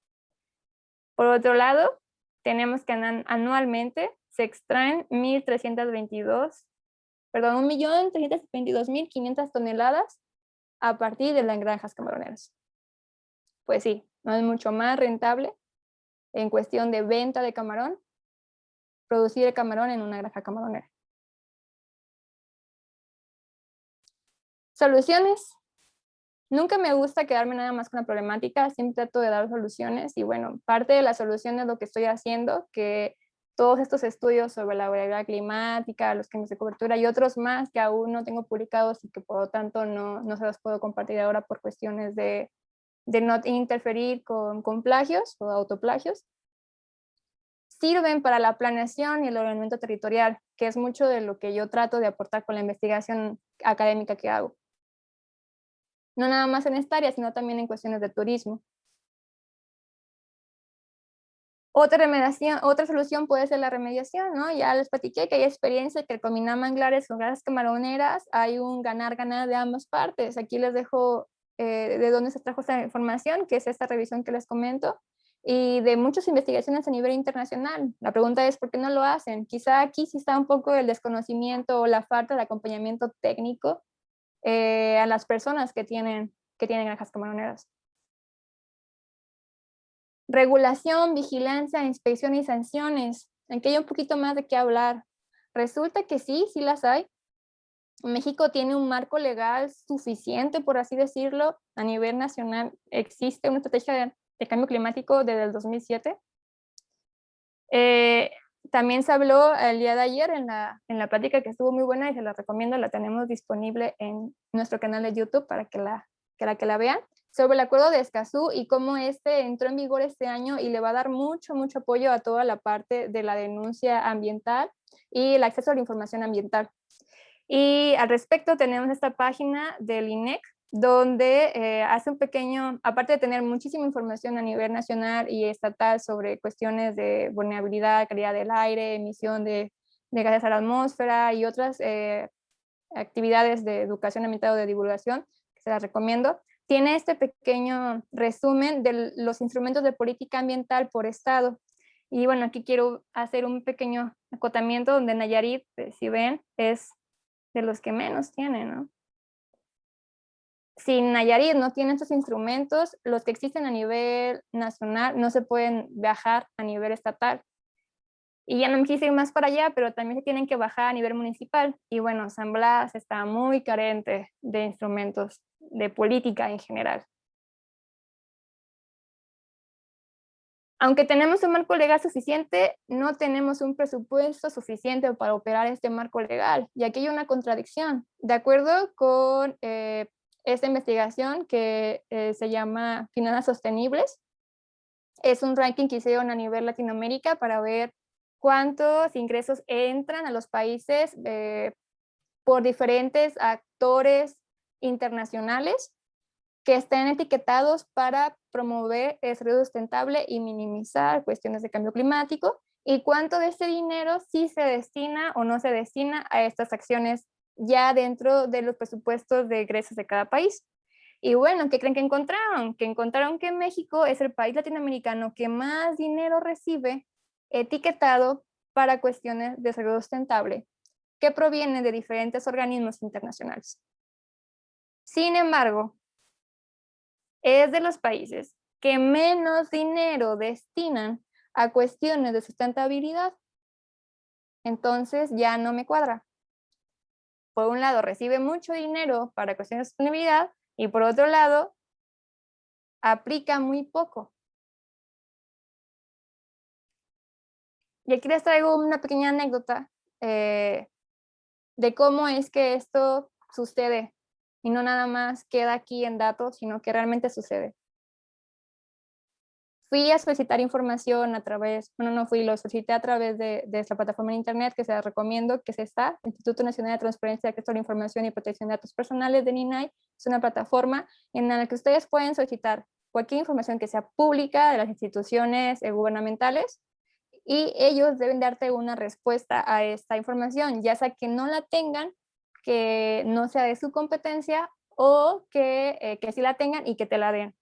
Por otro lado, tenemos que anualmente se extraen 1.322.500 toneladas a partir de las granjas camaroneras. Pues sí, no es mucho más rentable en cuestión de venta de camarón, producir el camarón en una granja camaronera. Soluciones. Nunca me gusta quedarme nada más con la problemática, siempre trato de dar soluciones y bueno, parte de la solución es lo que estoy haciendo, que todos estos estudios sobre la variabilidad climática, los cambios de cobertura y otros más que aún no tengo publicados y que por lo tanto no se los puedo compartir ahora por cuestiones de no interferir con plagios o autoplagios, sirven para la planeación y el ordenamiento territorial, que es mucho de lo que yo trato de aportar con la investigación académica que hago. No nada más en esta área, sino también en cuestiones de turismo. Otra solución puede ser la remediación, ¿no? Ya les platiqué que hay experiencia que al combinar manglares con granjas camaroneras hay un ganar-ganar de ambas partes. Aquí les dejo de dónde se trajo esta información, que es esta revisión que les comento, y de muchas investigaciones a nivel internacional. La pregunta es, ¿por qué no lo hacen? Quizá aquí sí está un poco el desconocimiento o la falta de acompañamiento técnico a las personas que tienen granjas camaroneras. Regulación, vigilancia, inspección y sanciones. Aquí hay un poquito más de qué hablar. Resulta que sí las hay. México tiene un marco legal suficiente, por así decirlo, a nivel nacional. Existe una estrategia de cambio climático desde el 2007. También se habló el día de ayer en la plática que estuvo muy buena y se la recomiendo, la tenemos disponible en nuestro canal de YouTube para que la vean, sobre el acuerdo de Escazú y cómo este entró en vigor este año y le va a dar mucho apoyo a toda la parte de la denuncia ambiental y el acceso a la información ambiental. Y al respecto tenemos esta página del INEC, donde hace un pequeño, aparte de tener muchísima información a nivel nacional y estatal sobre cuestiones de vulnerabilidad, calidad del aire, emisión de gases a la atmósfera y otras actividades de educación ambiental o de divulgación, que se las recomiendo, tiene este pequeño resumen de los instrumentos de política ambiental por estado. Y bueno, aquí quiero hacer un pequeño acotamiento donde Nayarit, si ven, es de los que menos tienen, ¿no? Si Nayarit no tiene estos instrumentos, los que existen a nivel nacional no se pueden bajar a nivel estatal. Y ya no me quise ir más para allá, pero también se tienen que bajar a nivel municipal. Y bueno, San Blas está muy carente de instrumentos de política en general. Aunque tenemos un marco legal suficiente, no tenemos un presupuesto suficiente para operar este marco legal. Y aquí hay una contradicción. De acuerdo con esta investigación que se llama Finanzas Sostenibles, es un ranking que hicieron a nivel Latinoamérica para ver cuántos ingresos entran a los países por diferentes actores internacionales que estén etiquetados para promover el desarrollo sustentable y minimizar cuestiones de cambio climático, y cuánto de ese dinero sí se destina o no se destina a estas acciones ya dentro de los presupuestos de egresos de cada país. Y bueno, ¿qué creen que encontraron? Que encontraron que México es el país latinoamericano que más dinero recibe etiquetado para cuestiones de desarrollo sustentable, que proviene de diferentes organismos internacionales. Sin embargo, es de los países que menos dinero destinan a cuestiones de sustentabilidad. Entonces ya no me cuadra. Por un lado, recibe mucho dinero para cuestiones de sostenibilidad y por otro lado, aplica muy poco. Y aquí les traigo una pequeña anécdota de cómo es que esto sucede y no nada más queda aquí en datos, sino que realmente sucede. Fui a solicitar información a través, lo solicité a través de esta plataforma en internet que se la recomiendo, que es esta, Instituto Nacional de Transparencia, Acceso a la Información y Protección de Datos Personales del INAI. Es una plataforma en la que ustedes pueden solicitar cualquier información que sea pública de las instituciones gubernamentales, y ellos deben darte una respuesta a esta información, ya sea que no la tengan, que no sea de su competencia, o que sí la tengan y que te la den.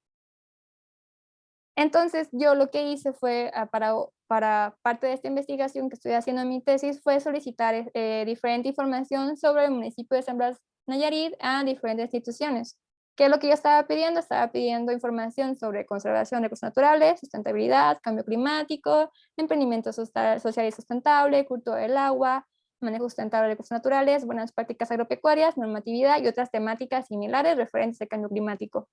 Entonces, yo lo que hice fue, para parte de esta investigación que estoy haciendo en mi tesis, fue solicitar diferente información sobre el municipio de San Blas, Nayarit, a diferentes instituciones. ¿Qué es lo que yo estaba pidiendo? Estaba pidiendo información sobre conservación de recursos naturales, sustentabilidad, cambio climático, emprendimiento social y sustentable, cultura del agua, manejo sustentable de recursos naturales, buenas prácticas agropecuarias, normatividad y otras temáticas similares referentes al cambio climático.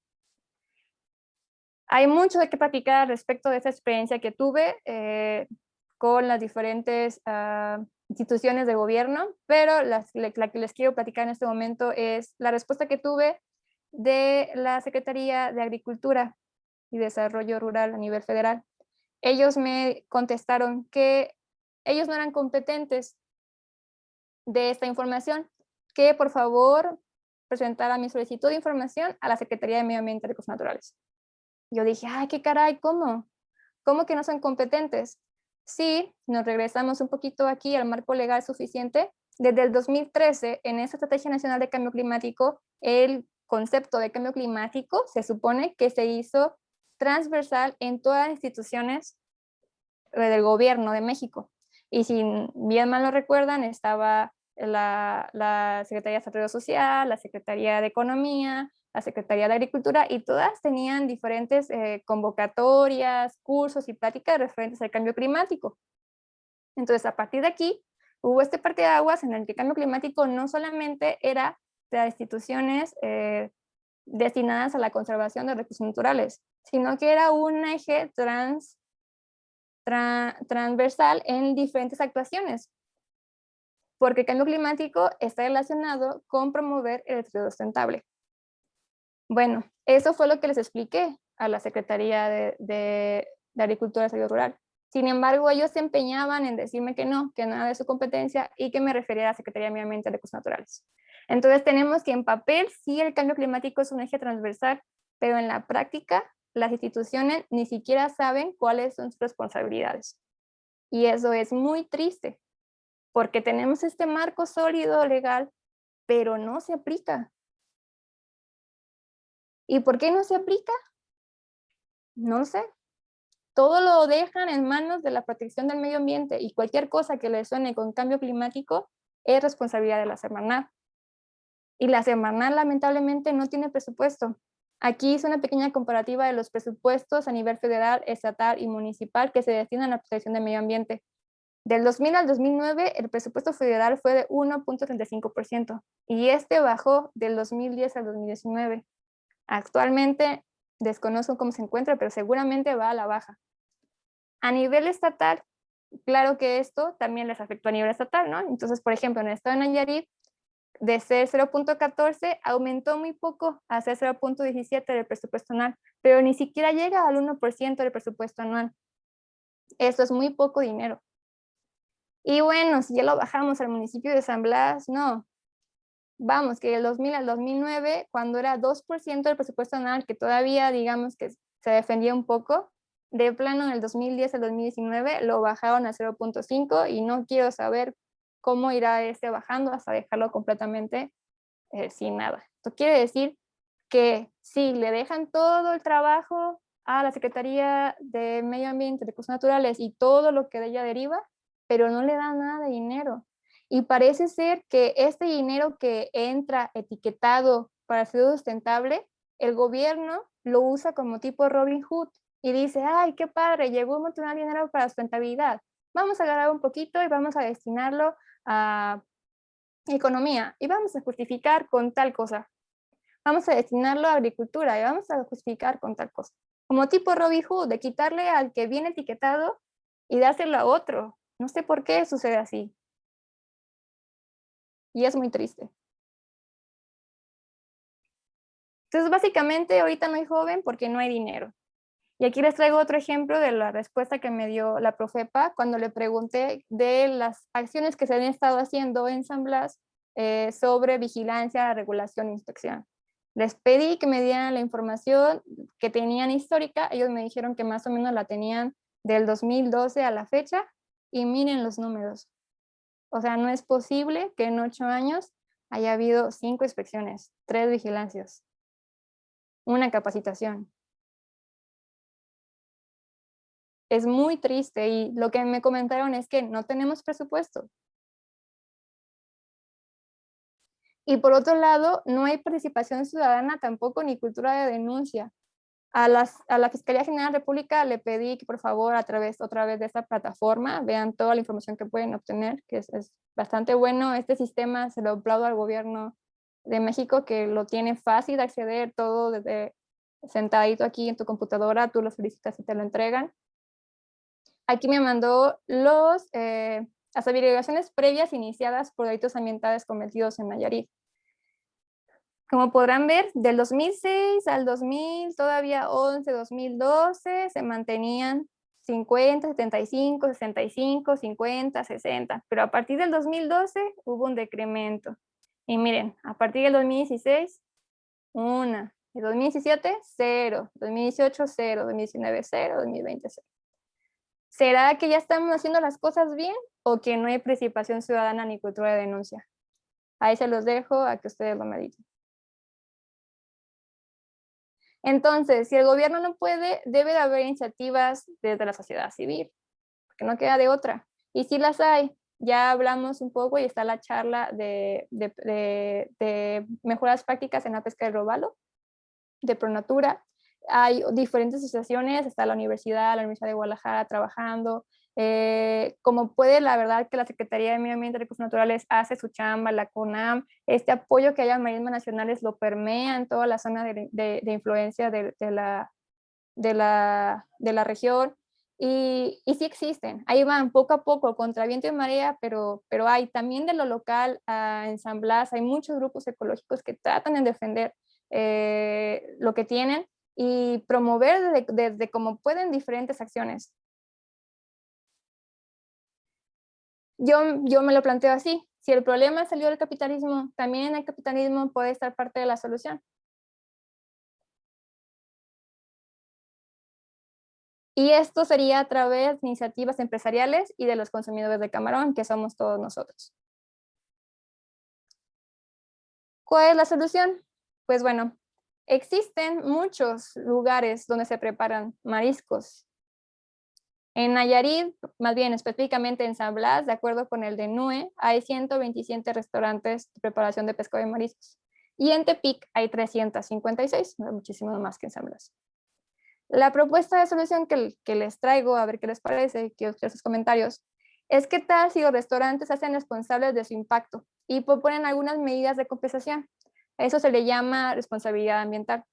Hay mucho de qué platicar respecto de esa experiencia que tuve con las diferentes instituciones de gobierno, pero la que les quiero platicar en este momento es la respuesta que tuve de la Secretaría de Agricultura y Desarrollo Rural a nivel federal. Ellos me contestaron que ellos no eran competentes de esta información, que por favor presentara mi solicitud de información a la Secretaría de Medio Ambiente y Recursos Naturales. Yo dije, ay, qué caray, ¿cómo? ¿Cómo que no son competentes? Sí, nos regresamos un poquito aquí al marco legal suficiente. Desde el 2013, en esa Estrategia Nacional de Cambio Climático, el concepto de cambio climático se supone que se hizo transversal en todas las instituciones del gobierno de México. Y si bien mal lo recuerdan, estaba la Secretaría de Desarrollo Social, la Secretaría de Economía, la Secretaría de Agricultura, y todas tenían diferentes convocatorias, cursos y pláticas referentes al cambio climático. Entonces, a partir de aquí, hubo este parteaguas en el que el cambio climático no solamente era de las instituciones destinadas a la conservación de recursos naturales, sino que era un eje transversal en diferentes actuaciones, porque el cambio climático está relacionado con promover el desarrollo sustentable. Bueno, eso fue lo que les expliqué a la Secretaría de Agricultura y Desarrollo Rural. Sin embargo, ellos se empeñaban en decirme que no era de su competencia y que me refería a la Secretaría de Medio Ambiente y Recursos Naturales. Entonces tenemos que en papel sí el cambio climático es un eje transversal, pero en la práctica las instituciones ni siquiera saben cuáles son sus responsabilidades. Y eso es muy triste, porque tenemos este marco sólido legal, pero no se aplica. ¿Y por qué no se aplica? No lo sé. Todo lo dejan en manos de la protección del medio ambiente, y cualquier cosa que le suene con cambio climático es responsabilidad de la Semarnat. Y la Semarnat lamentablemente no tiene presupuesto. Aquí hice una pequeña comparativa de los presupuestos a nivel federal, estatal y municipal que se destinan a la protección del medio ambiente. Del 2000 al 2009, el presupuesto federal fue de 1.35% y este bajó del 2010 al 2019. Actualmente desconozco cómo se encuentra, pero seguramente va a la baja. A nivel estatal, claro que esto también les afectó a nivel estatal, ¿no? Entonces, por ejemplo, en el estado de Nayarit, de ser 0.14, aumentó muy poco a ser 0.17 del presupuesto anual, pero ni siquiera llega al 1% del presupuesto anual. Esto es muy poco dinero. Y bueno, si ya lo bajamos al municipio de San Blas, no. Vamos, que del 2000 al 2009, cuando era 2% del presupuesto anual, que todavía digamos que se defendía un poco, de plano del 2010 al 2019 lo bajaron a 0.5 y no quiero saber cómo irá este bajando hasta dejarlo completamente sin nada. Esto quiere decir que si le dejan todo el trabajo a la Secretaría de Medio Ambiente y Recursos Naturales y todo lo que de ella deriva, pero no le dan nada de dinero. Y parece ser que este dinero que entra etiquetado para ser sustentable, el gobierno lo usa como tipo Robin Hood y dice, ay, qué padre, llegó un montón de dinero para sustentabilidad. Vamos a agarrar un poquito y vamos a destinarlo a economía y vamos a justificar con tal cosa. Vamos a destinarlo a agricultura y vamos a justificar con tal cosa. Como tipo Robin Hood, de quitarle al que viene etiquetado y dárselo a otro. No sé por qué sucede así. Y es muy triste. Entonces, básicamente, ahorita no hay joven porque no hay dinero. Y aquí les traigo otro ejemplo de la respuesta que me dio la Profepa cuando le pregunté de las acciones que se han estado haciendo en San Blas sobre vigilancia, regulación e inspección. Les pedí que me dieran la información que tenían histórica. Ellos me dijeron que más o menos la tenían del 2012 a la fecha. Y miren los números. O sea, no es posible que en 8 años haya habido 5 inspecciones, 3 vigilancias, una capacitación. Es muy triste y lo que me comentaron es que no tenemos presupuesto. Y por otro lado, no hay participación ciudadana tampoco ni cultura de denuncia. A la Fiscalía General de la República le pedí que por favor otra vez de esta plataforma vean toda la información que pueden obtener, que es bastante bueno. Este sistema se lo aplaudo al gobierno de México que lo tiene fácil de acceder, todo desde sentadito aquí en tu computadora, tú lo solicitas y te lo entregan. Aquí me mandó las averiguaciones previas iniciadas por delitos ambientales cometidos en Nayarit. Como podrán ver, del 2006 al 2000, todavía 11, 2012, se mantenían 50, 75, 65, 50, 60, pero a partir del 2012 hubo un decremento. Y miren, a partir del 2016, una, el 2017, 0, 2018, 0, 2019, 0, 2020, 0. ¿Será que ya estamos haciendo las cosas bien o que no hay participación ciudadana ni cultura de denuncia? Ahí se los dejo a que ustedes lo mediten. Entonces, si el gobierno no puede, debe de haber iniciativas desde la sociedad civil, porque no queda de otra. Y si las hay, ya hablamos un poco y está la charla de mejoras prácticas en la pesca del robalo, de Pronatura. Hay diferentes asociaciones, está la Universidad de Guadalajara trabajando. Como puede, la verdad que la Secretaría de Medio Ambiente y Recursos Naturales hace su chamba, la CONAM, este apoyo que haya marismas nacionales lo permea en toda la zona de influencia de la región. Y sí existen, ahí van poco a poco, contra viento y marea, pero hay también de lo local en San Blas, hay muchos grupos ecológicos que tratan de defender lo que tienen y promover desde como pueden diferentes acciones. Yo me lo planteo así, si el problema salió del capitalismo, también el capitalismo puede estar parte de la solución. Y esto sería a través de iniciativas empresariales y de los consumidores de camarón, que somos todos nosotros. ¿Cuál es la solución? Pues bueno, existen muchos lugares donde se preparan mariscos. En Nayarit, más bien específicamente en San Blas, de acuerdo con el DENUE, hay 127 restaurantes de preparación de pescado y mariscos. Y en Tepic hay 356, muchísimo más que en San Blas. La propuesta de solución que les traigo, a ver qué les parece, quiero escuchar sus comentarios, es que tal si los restaurantes se hacen responsables de su impacto y proponen algunas medidas de compensación. A eso se le llama responsabilidad ambiental.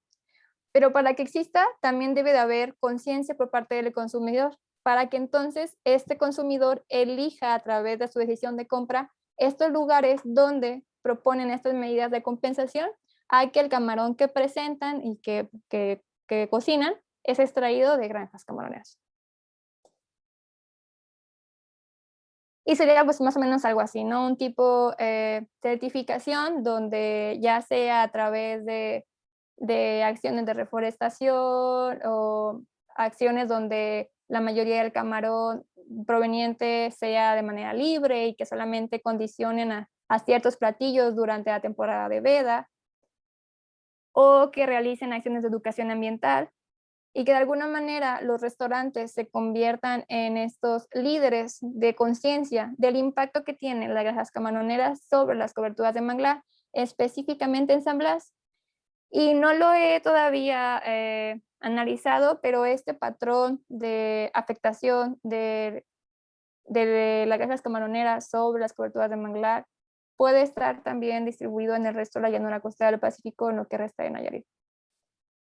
Pero para que exista, también debe de haber conciencia por parte del consumidor, para que entonces este consumidor elija a través de su decisión de compra estos lugares donde proponen estas medidas de compensación a que el camarón que presentan y que cocinan es extraído de granjas camaroneras. Y sería pues más o menos algo así, ¿no? Un tipo certificación donde ya sea a través de acciones de reforestación o acciones donde la mayoría del camarón proveniente sea de manera libre y que solamente condicionen a ciertos platillos durante la temporada de veda, o que realicen acciones de educación ambiental y que de alguna manera los restaurantes se conviertan en estos líderes de conciencia del impacto que tienen las grasas camaroneras sobre las coberturas de manglar, específicamente en San Blas. Y no lo he todavía analizado, pero este patrón de afectación de las grasas camaroneras sobre las coberturas de manglar puede estar también distribuido en el resto de la llanura costera del Pacífico, en lo que resta de Nayarit.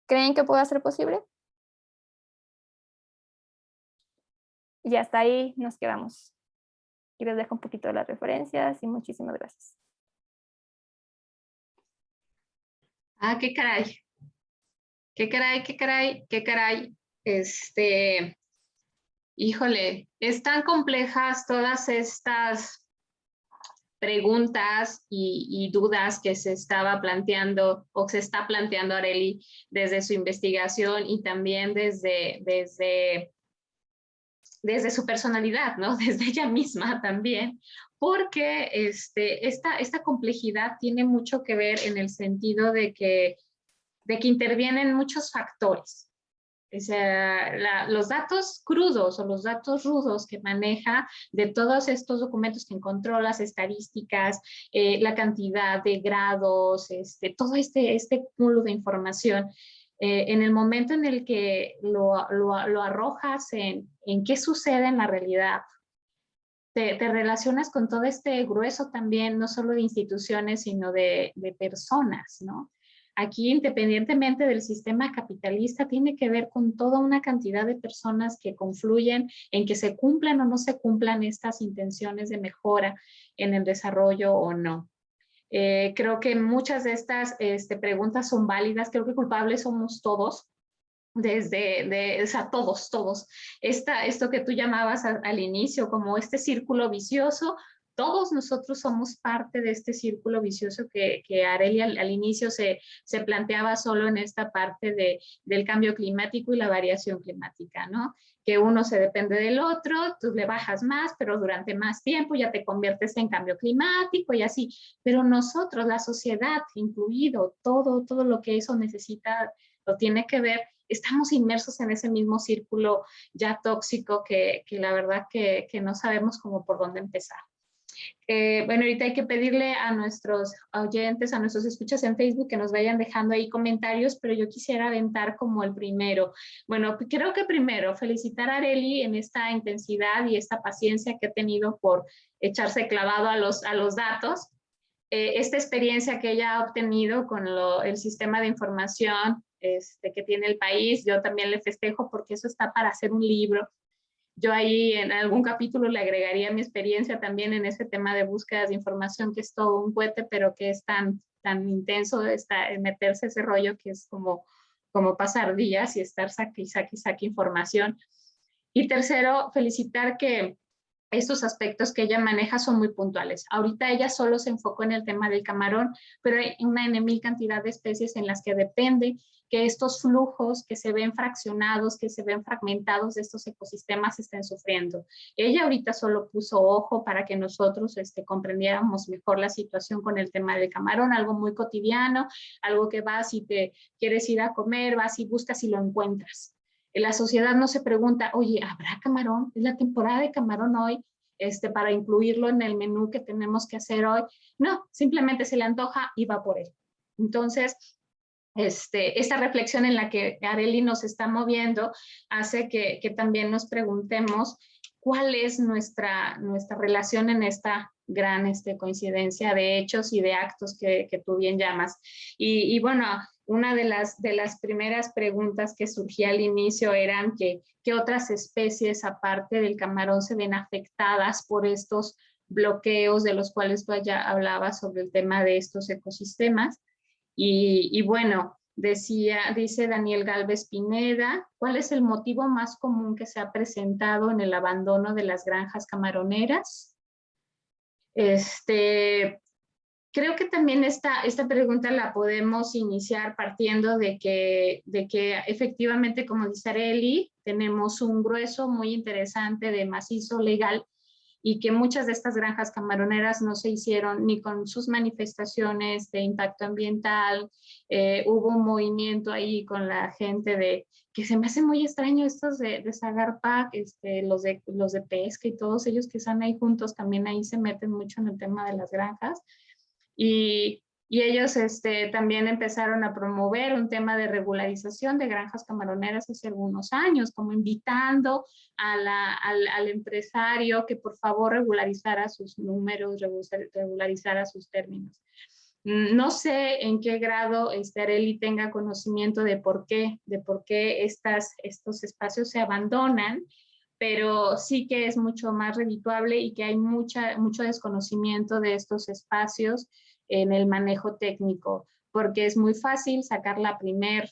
¿Creen que pueda ser posible? Y hasta ahí nos quedamos. Y les dejo un poquito de las referencias y muchísimas gracias. Ah, qué caray. Qué caray, qué caray, qué caray. Híjole, están complejas todas estas preguntas y dudas que se estaba planteando o se está planteando Arely desde su investigación y también desde su personalidad, ¿no? Desde ella misma también, porque esta complejidad tiene mucho que ver en el sentido de que intervienen muchos factores. O sea, los datos crudos o los datos rudos que maneja de todos estos documentos que encontró, las estadísticas, la cantidad de grados, todo este cúmulo de información, en el momento en el que lo arrojas en qué sucede en la realidad, te relacionas con todo este grueso también, no solo de instituciones, sino de personas, ¿no? Aquí, independientemente del sistema capitalista, tiene que ver con toda una cantidad de personas que confluyen en que se cumplan o no se cumplan estas intenciones de mejora en el desarrollo o no. Creo que muchas de estas preguntas son válidas, creo que culpables somos todos, o sea, todos. Esto que tú llamabas al inicio como este círculo vicioso, todos nosotros somos parte de este círculo vicioso que Arely al inicio se planteaba solo en esta parte del cambio climático y la variación climática, ¿no? Que uno se depende del otro, tú le bajas más, pero durante más tiempo ya te conviertes en cambio climático y así. Pero nosotros, la sociedad, incluido todo lo que eso necesita, lo tiene que ver, estamos inmersos en ese mismo círculo ya tóxico que la verdad que no sabemos cómo por dónde empezar. Bueno, ahorita hay que pedirle a nuestros oyentes, a nuestros escuchas en Facebook que nos vayan dejando ahí comentarios, pero yo quisiera aventar como el primero. Bueno, creo que primero felicitar a Arely en esta intensidad y esta paciencia que ha tenido por echarse clavado a los datos. Esta experiencia que ella ha obtenido con el sistema de información que tiene el país, yo también le festejo porque eso está para hacer un libro. Yo ahí en algún capítulo le agregaría mi experiencia también en ese tema de búsquedas de información, que es todo un cohete, pero que es tan intenso meterse ese rollo que es como pasar días y estar saque información. Y tercero, felicitar que estos aspectos que ella maneja son muy puntuales. Ahorita ella solo se enfocó en el tema del camarón, pero hay una mil cantidad de especies en las que depende que estos flujos que se ven fraccionados, que se ven fragmentados de estos ecosistemas estén sufriendo. Ella ahorita solo puso ojo para que nosotros comprendiéramos mejor la situación con el tema del camarón, algo muy cotidiano, algo que vas y te quieres ir a comer, vas y buscas y lo encuentras. La sociedad no se pregunta, oye, ¿habrá camarón? ¿Es la temporada de camarón hoy? Para incluirlo en el menú que tenemos que hacer hoy. No, simplemente se le antoja y va por él. Entonces, esta reflexión en la que Arely nos está moviendo hace que también nos preguntemos cuál es nuestra relación en esta gran coincidencia de hechos y de actos que tú bien llamas. Y bueno, una de las primeras preguntas que surgía al inicio eran qué otras especies aparte del camarón se ven afectadas por estos bloqueos de los cuales tú ya hablabas sobre el tema de estos ecosistemas. Y bueno, dice Daniel Galvez Pineda, ¿cuál es el motivo más común que se ha presentado en el abandono de las granjas camaroneras? Creo que también esta pregunta la podemos iniciar partiendo de que efectivamente, como dice Arely, tenemos un grueso muy interesante de macizo legal y que muchas de estas granjas camaroneras no se hicieron ni con sus manifestaciones de impacto ambiental. Hubo un movimiento ahí con la gente que se me hace muy extraño estos de Zagarpa, los de pesca y todos ellos que están ahí juntos, también ahí se meten mucho en el tema de las granjas. Y ellos también empezaron a promover un tema de regularización de granjas camaroneras hace algunos años, como invitando al empresario que por favor regularizara sus números, regularizara sus términos. No sé en qué grado Arely tenga conocimiento de por qué estos espacios se abandonan, pero sí que es mucho más redituable y que hay mucho desconocimiento de estos espacios en el manejo técnico, porque es muy fácil sacar la primer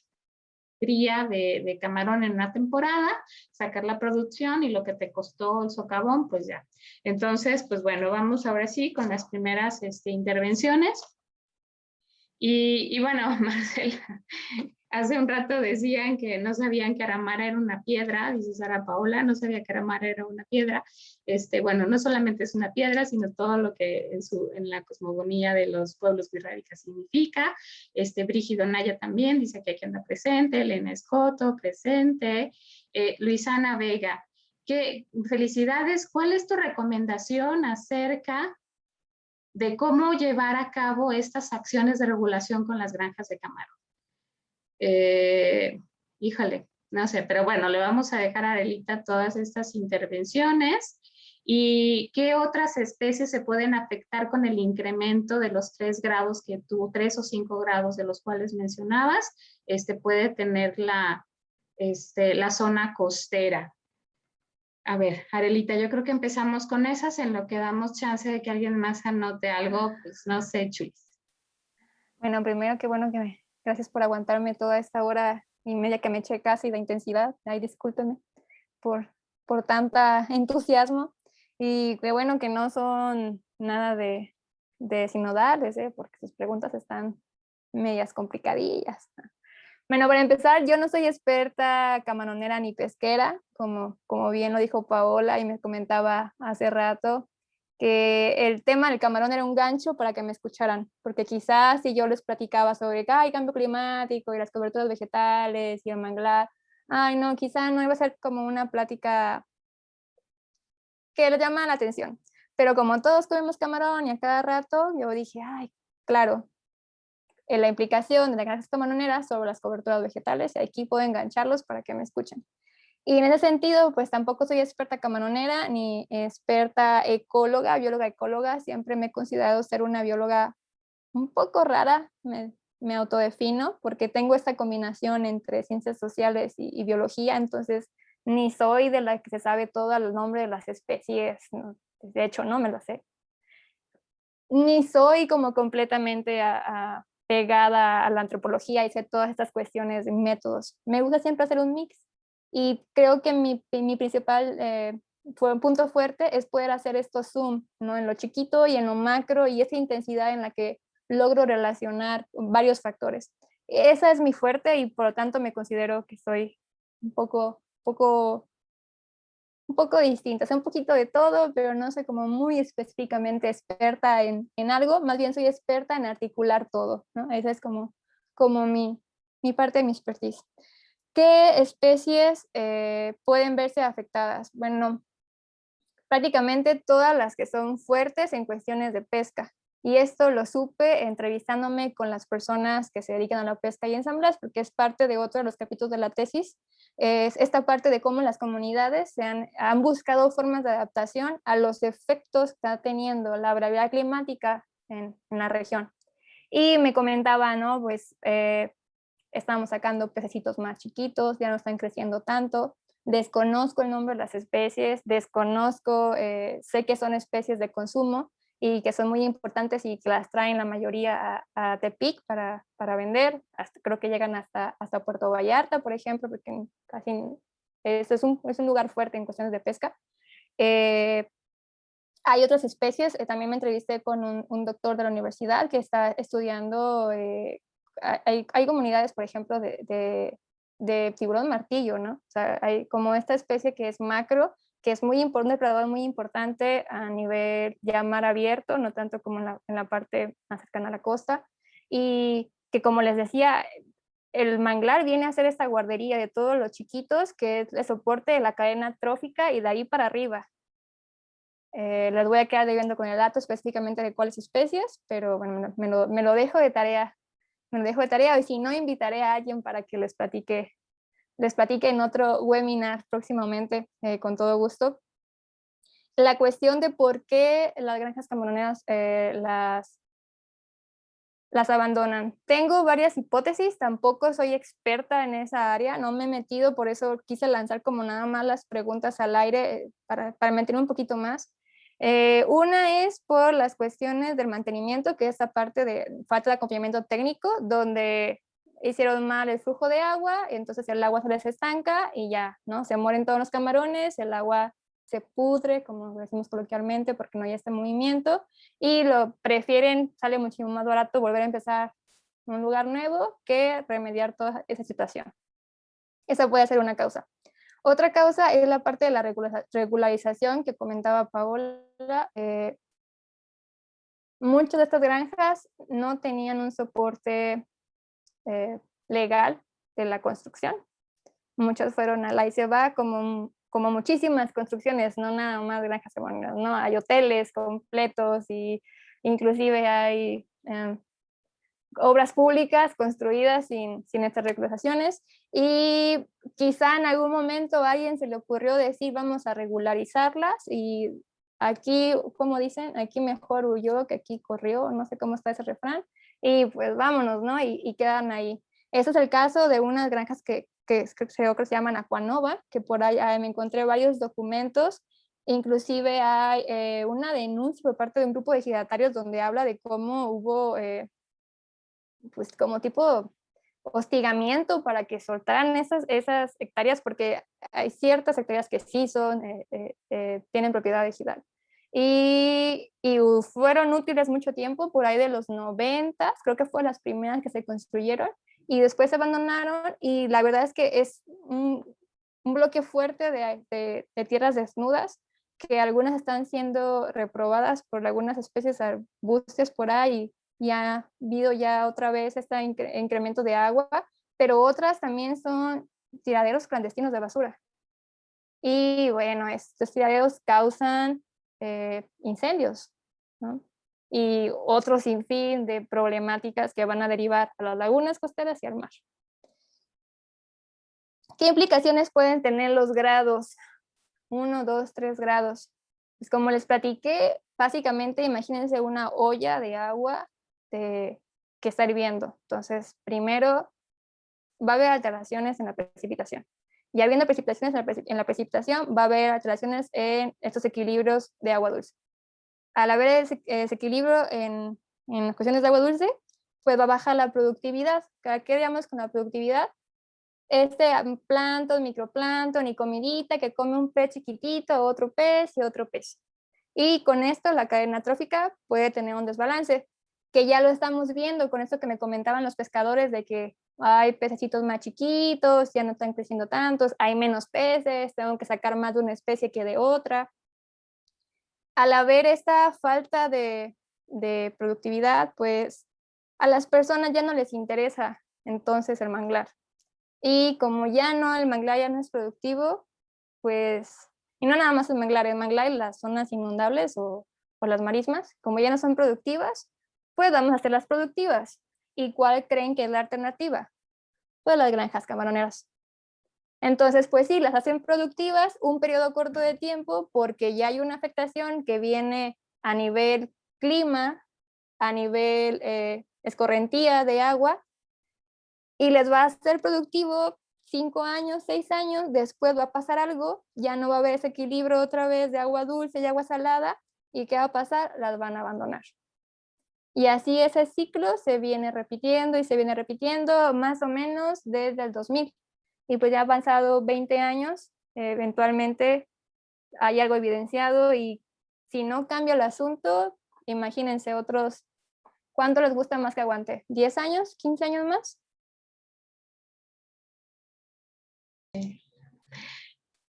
cría de camarón en una temporada, sacar la producción y lo que te costó el socavón, pues ya. Entonces, pues bueno, vamos ahora sí con las primeras intervenciones. Y bueno, Marcela, hace un rato decían que no sabían que Aramara era una piedra, dice Sara Paola, no sabía que Aramara era una piedra. Bueno, no solamente es una piedra, sino todo lo que en la cosmogonía de los pueblos birrábicas significa. Brígido Naya también dice que aquí anda presente, Elena Escoto presente, Luisana Vega. Felicidades, ¿cuál es tu recomendación acerca de cómo llevar a cabo estas acciones de regulación con las granjas de camarón? Híjole, no sé, pero bueno, le vamos a dejar a Arelita todas estas intervenciones. ¿Y qué otras especies se pueden afectar con el incremento de los 3 grados que tú, 3 o 5 grados de los cuales mencionabas, puede tener la zona costera? A ver, Arelita, yo creo que empezamos con esas, en lo que damos chance de que alguien más anote algo, pues no sé, Chuis. Bueno, primero, qué bueno gracias por aguantarme toda esta hora y media que me eché casi de intensidad. Ay, discúlpeme por tanta entusiasmo. Y qué bueno que no son nada de sinodales, porque sus preguntas están medias complicadillas. Bueno, para empezar, yo no soy experta camaronera ni pesquera, como bien lo dijo Paola y me comentaba hace rato, que el tema del camarón era un gancho para que me escucharan, porque quizás si yo les platicaba sobre el cambio climático y las coberturas vegetales y el manglar, ay no, quizás no iba a ser como una plática que les llama la atención. Pero como todos comemos camarón y a cada rato, yo dije, ay, claro, en la implicación de la granja camaronera sobre las coberturas vegetales y aquí puedo engancharlos para que me escuchen. Y en ese sentido, pues tampoco soy experta camaronera ni experta ecóloga, bióloga ecóloga, siempre me he considerado ser una bióloga un poco rara, me autodefino, porque tengo esta combinación entre ciencias sociales y biología, entonces ni soy de la que se sabe todo el nombre de las especies, ¿no? De hecho no me lo sé, ni soy como completamente pegada a la antropología y sé todas estas cuestiones de métodos. Me gusta siempre hacer un mix y creo que mi principal fue un punto fuerte es poder hacer estos zoom, ¿no? En lo chiquito y en lo macro y esa intensidad en la que logro relacionar varios factores. Esa es mi fuerte y por lo tanto me considero que soy un poco distinta, sé un poquito de todo, pero no soy como muy específicamente experta en algo, más bien soy experta en articular todo, ¿no? Esa es como mi parte de mi expertise. ¿Qué especies pueden verse afectadas? Bueno, prácticamente todas las que son fuertes en cuestiones de pesca. Y esto lo supe entrevistándome con las personas que se dedican a la pesca y ensamblaje, porque es parte de otro de los capítulos de la tesis, es esta parte de cómo las comunidades han buscado formas de adaptación a los efectos que está teniendo la variabilidad climática en la región. Y me comentaba, ¿no? Pues estamos sacando pececitos más chiquitos, ya no están creciendo tanto, desconozco el nombre de las especies, desconozco, sé que son especies de consumo y que son muy importantes y que las traen la mayoría a Tepic para vender, creo que llegan hasta Puerto Vallarta, por ejemplo, porque casi es un lugar fuerte en cuestiones de pesca. Hay otras especies, también me entrevisté con un doctor de la universidad que está estudiando, hay comunidades, por ejemplo, de tiburón martillo, ¿no? O sea, hay como esta especie que es macro, que es muy importante, un depredador muy importante a nivel ya mar abierto, no tanto como en la parte más cercana a la costa, y que como les decía, el manglar viene a ser esta guardería de todos los chiquitos, que es el soporte de la cadena trófica y de ahí para arriba. Les voy a quedar debiendo con el dato específicamente de cuáles especies, pero bueno, me lo dejo de tarea. Me lo dejo de tarea y si no, invitaré a alguien para que les platique en otro webinar próximamente, con todo gusto. La cuestión de por qué las granjas camaroneras las abandonan. Tengo varias hipótesis, tampoco soy experta en esa área, no me he metido, por eso quise lanzar como nada más las preguntas al aire para meterme un poquito más. Una es por las cuestiones del mantenimiento, que es esa parte de falta de acompañamiento técnico, donde hicieron mal el flujo de agua, entonces el agua se les estanca y ya, ¿no? Se mueren todos los camarones, el agua se pudre, como decimos coloquialmente, porque no hay este movimiento, y lo prefieren, sale muchísimo más barato volver a empezar en un lugar nuevo que remediar toda esa situación. Esa puede ser una causa. Otra causa es la parte de la regularización que comentaba Paola. Muchas de estas granjas no tenían un soporte legal de la construcción. Muchas fueron a la y se va, como muchísimas construcciones, no nada más granjas ceremoniales, ¿no? Hay hoteles completos y inclusive hay obras públicas construidas sin estas regularizaciones, y quizá en algún momento a alguien se le ocurrió decir vamos a regularizarlas, y aquí, como dicen, aquí mejor huyó que aquí corrió, no sé cómo está ese refrán, y pues vámonos, ¿no? Y quedan ahí. Ese es el caso de unas granjas que creo que se llaman Aquanova, que por ahí me encontré varios documentos. Inclusive hay una denuncia por parte de un grupo de ejidatarios donde habla de cómo hubo pues como tipo hostigamiento para que soltaran esas hectáreas, porque hay ciertas hectáreas que sí tienen propiedad ejidal. Y fueron útiles mucho tiempo, por ahí de los 90, creo que fueron las primeras que se construyeron, y después se abandonaron, y la verdad es que es un bloque fuerte de tierras desnudas, que algunas están siendo reprobadas por algunas especies arbustes por ahí, y ha habido ya otra vez este incremento de agua, pero otras también son tiraderos clandestinos de basura. Y bueno, estos tiraderos causan incendios, ¿no? Y otro sinfín de problemáticas que van a derivar a las lagunas costeras y al mar. ¿Qué implicaciones pueden tener los grados? 1, 2, 3 grados. Pues como les platiqué, básicamente imagínense una olla de agua que está hirviendo. Entonces, primero va a haber alteraciones en la precipitación. Y habiendo precipitaciones en la precipitación, va a haber alteraciones en estos equilibrios de agua dulce. Al haber ese equilibrio en las cuestiones de agua dulce, pues va a bajar la productividad. ¿Qué digamos con la productividad? Plancton, microplancton y comidita que come un pez chiquitito, otro pez y otro pez. Y con esto la cadena trófica puede tener un desbalance, que ya lo estamos viendo con esto que me comentaban los pescadores, de que hay pececitos más chiquitos, ya no están creciendo tantos, hay menos peces, tengo que sacar más de una especie que de otra. Al haber esta falta de productividad, pues a las personas ya no les interesa entonces el manglar. Y como el manglar ya no es productivo, pues, y no nada más el manglar y las zonas inundables o las marismas, como ya no son productivas, pues vamos a hacerlas productivas. ¿Y cuál creen que es la alternativa? Pues las granjas camaroneras. Entonces, pues sí, las hacen productivas un periodo corto de tiempo, porque ya hay una afectación que viene a nivel clima, a nivel escorrentía de agua, y les va a ser productivo 5 años, 6 años, después va a pasar algo, ya no va a haber ese equilibrio otra vez de agua dulce y agua salada, y ¿qué va a pasar? Las van a abandonar. Y así ese ciclo se viene repitiendo y se viene repitiendo más o menos desde el 2000. Y pues ya ha avanzado 20 años, eventualmente hay algo evidenciado, y si no cambia el asunto, imagínense otros, ¿cuánto les gusta más que aguante? ¿10 años? ¿15 años más?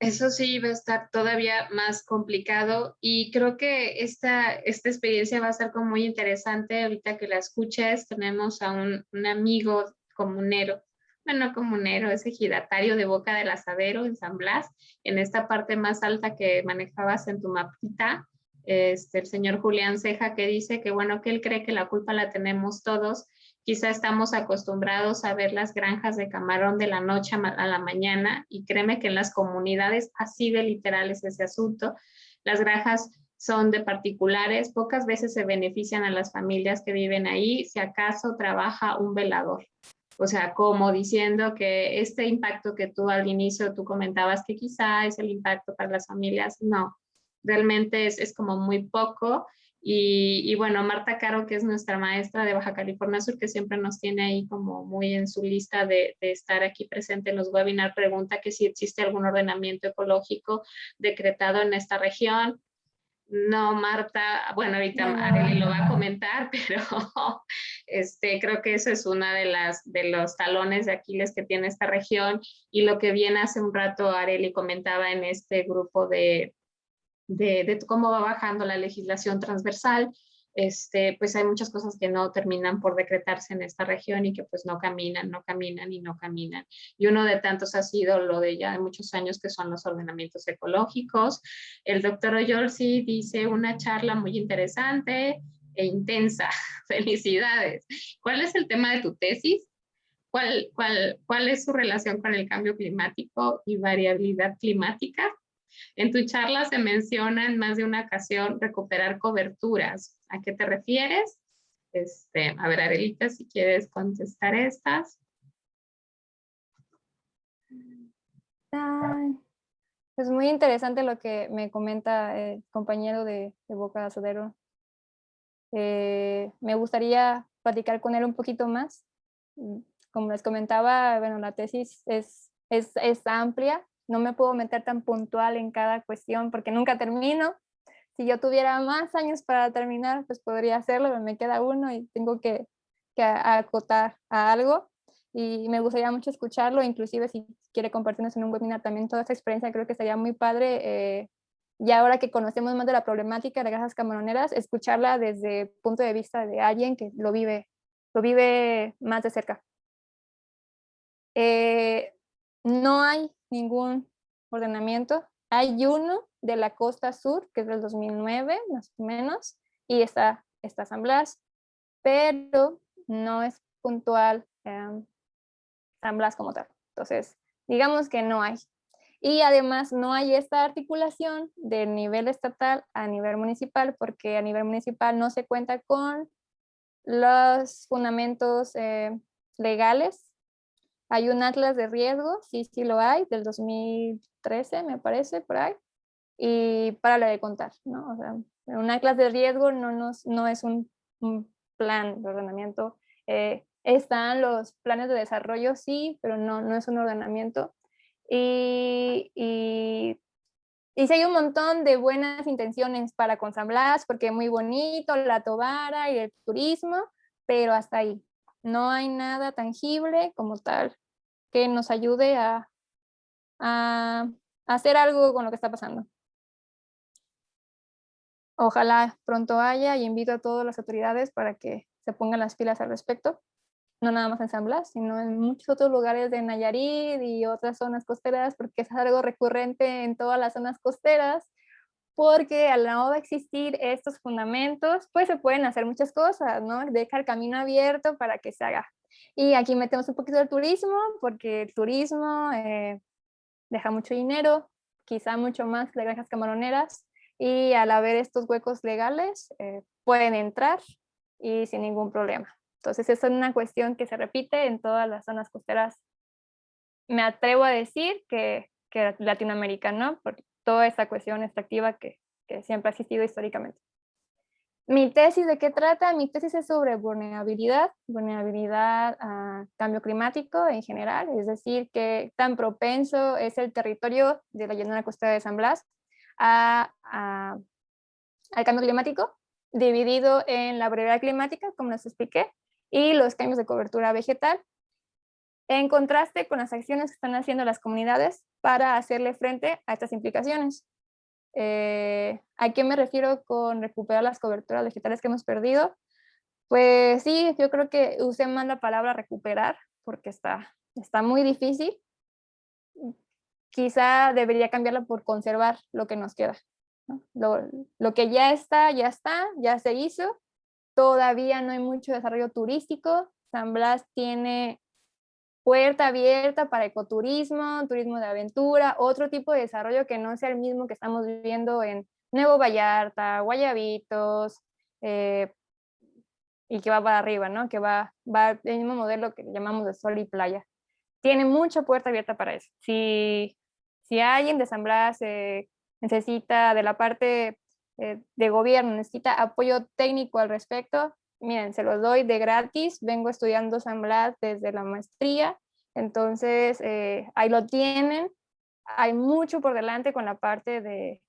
Eso sí va a estar todavía más complicado, y creo que esta experiencia va a estar como muy interesante ahorita que la escuches. Tenemos a un amigo comunero, bueno, comunero, es ejidatario de Boca del Asadero en San Blas, en esta parte más alta que manejabas en tu mapita, el señor Julián Ceja, que dice que bueno, que él cree que la culpa la tenemos todos. Quizá estamos acostumbrados a ver las granjas de camarón de la noche a la mañana, y créeme que en las comunidades así de literal es ese asunto. Las granjas son de particulares, pocas veces se benefician a las familias que viven ahí, si acaso trabaja un velador. O sea, como diciendo que este impacto que tú al inicio tú comentabas que quizá es el impacto para las familias, no, realmente es como muy poco. Y bueno, Marta Caro, que es nuestra maestra de Baja California Sur, que siempre nos tiene ahí como muy en su lista de estar aquí presente en los webinars, pregunta que si existe algún ordenamiento ecológico decretado en esta región. No, Marta, bueno, ahorita No hay Arely nada. lo va a comentar, pero creo que eso es una de los talones de Aquiles que tiene esta región, y lo que viene hace un rato Arely comentaba en este grupo de cómo va bajando la legislación transversal. Pues hay muchas cosas que no terminan por decretarse en esta región y que pues no caminan, no caminan y no caminan. Y uno de tantos ha sido lo de ya de muchos años, que son los ordenamientos ecológicos. El doctor Oyolsi dice una charla muy interesante e intensa. Felicidades. ¿Cuál es el tema de tu tesis? ¿Cuál es su relación con el cambio climático y variabilidad climática? En tu charla se menciona en más de una ocasión recuperar coberturas. ¿A qué te refieres? A ver, Arelita, si quieres contestar estas. Ay, pues muy interesante lo que me comenta el compañero de Boca de Acero. Me gustaría platicar con él un poquito más. Como les comentaba, bueno, la tesis es amplia. No me puedo meter tan puntual en cada cuestión porque nunca termino. Si yo tuviera más años para terminar, pues podría hacerlo, pero me queda uno y tengo que acotar a algo. Y me gustaría mucho escucharlo, inclusive si quiere compartirnos en un webinar también toda esta experiencia, creo que sería muy padre. Y ahora que conocemos más de la problemática de las granjas camaroneras, escucharla desde el punto de vista de alguien que lo vive más de cerca. No hay ningún ordenamiento. Hay uno de la costa sur, que es del 2009, más o menos, y está San Blas, pero no es puntual San Blas como tal. Entonces, digamos que no hay. Y además no hay esta articulación de nivel estatal a nivel municipal, porque a nivel municipal no se cuenta con los fundamentos legales. Hay un atlas de riesgo, sí, sí lo hay, del 2013 me parece, por ahí, y para de contar, ¿no? O sea, un atlas de riesgo no es un plan de ordenamiento. Están los planes de desarrollo, sí, pero no es un ordenamiento. Y sí hay un montón de buenas intenciones para con San Blas, porque es muy bonito, la Tobara y el turismo, pero hasta ahí. No hay nada tangible como tal que nos ayude a hacer algo con lo que está pasando. Ojalá pronto haya, y invito a todas las autoridades para que se pongan las pilas al respecto, no nada más en San Blas, sino en muchos otros lugares de Nayarit y otras zonas costeras, porque es algo recurrente en todas las zonas costeras, porque al no existir estos fundamentos, pues se pueden hacer muchas cosas, ¿no? Deja el camino abierto para que se haga. Y aquí metemos un poquito del turismo, porque el turismo deja mucho dinero, quizá mucho más que las granjas camaroneras, y al haber estos huecos legales, pueden entrar y sin ningún problema. Entonces, esa es una cuestión que se repite en todas las zonas costeras. Me atrevo a decir que Latinoamérica, ¿no? Por toda esta cuestión extractiva que siempre ha existido históricamente. Mi tesis, ¿de qué trata? Mi tesis es sobre vulnerabilidad a cambio climático en general, es decir, qué tan propenso es el territorio de la llanura costera de San Blas al cambio climático, dividido en la brevedad climática, como les expliqué, y los cambios de cobertura vegetal, en contraste con las acciones que están haciendo las comunidades para hacerle frente a estas implicaciones. ¿A qué me refiero con recuperar las coberturas vegetales que hemos perdido? Pues sí, yo creo que usé mal la palabra recuperar porque está muy difícil. Quizá debería cambiarla por conservar lo que nos queda, ¿no? Lo que ya está, ya se hizo. Todavía no hay mucho desarrollo turístico. San Blas tiene puerta abierta para ecoturismo, turismo de aventura, otro tipo de desarrollo que no sea el mismo que estamos viviendo en Nuevo Vallarta, Guayabitos, y que va para arriba, ¿no? Que va el mismo modelo que llamamos de sol y playa. Tiene mucha puerta abierta para eso. Si alguien de San Blas necesita de la parte de gobierno necesita apoyo técnico al respecto, miren, se los doy de gratis, vengo estudiando San Blas desde la maestría, entonces ahí lo tienen, hay mucho por delante con la parte de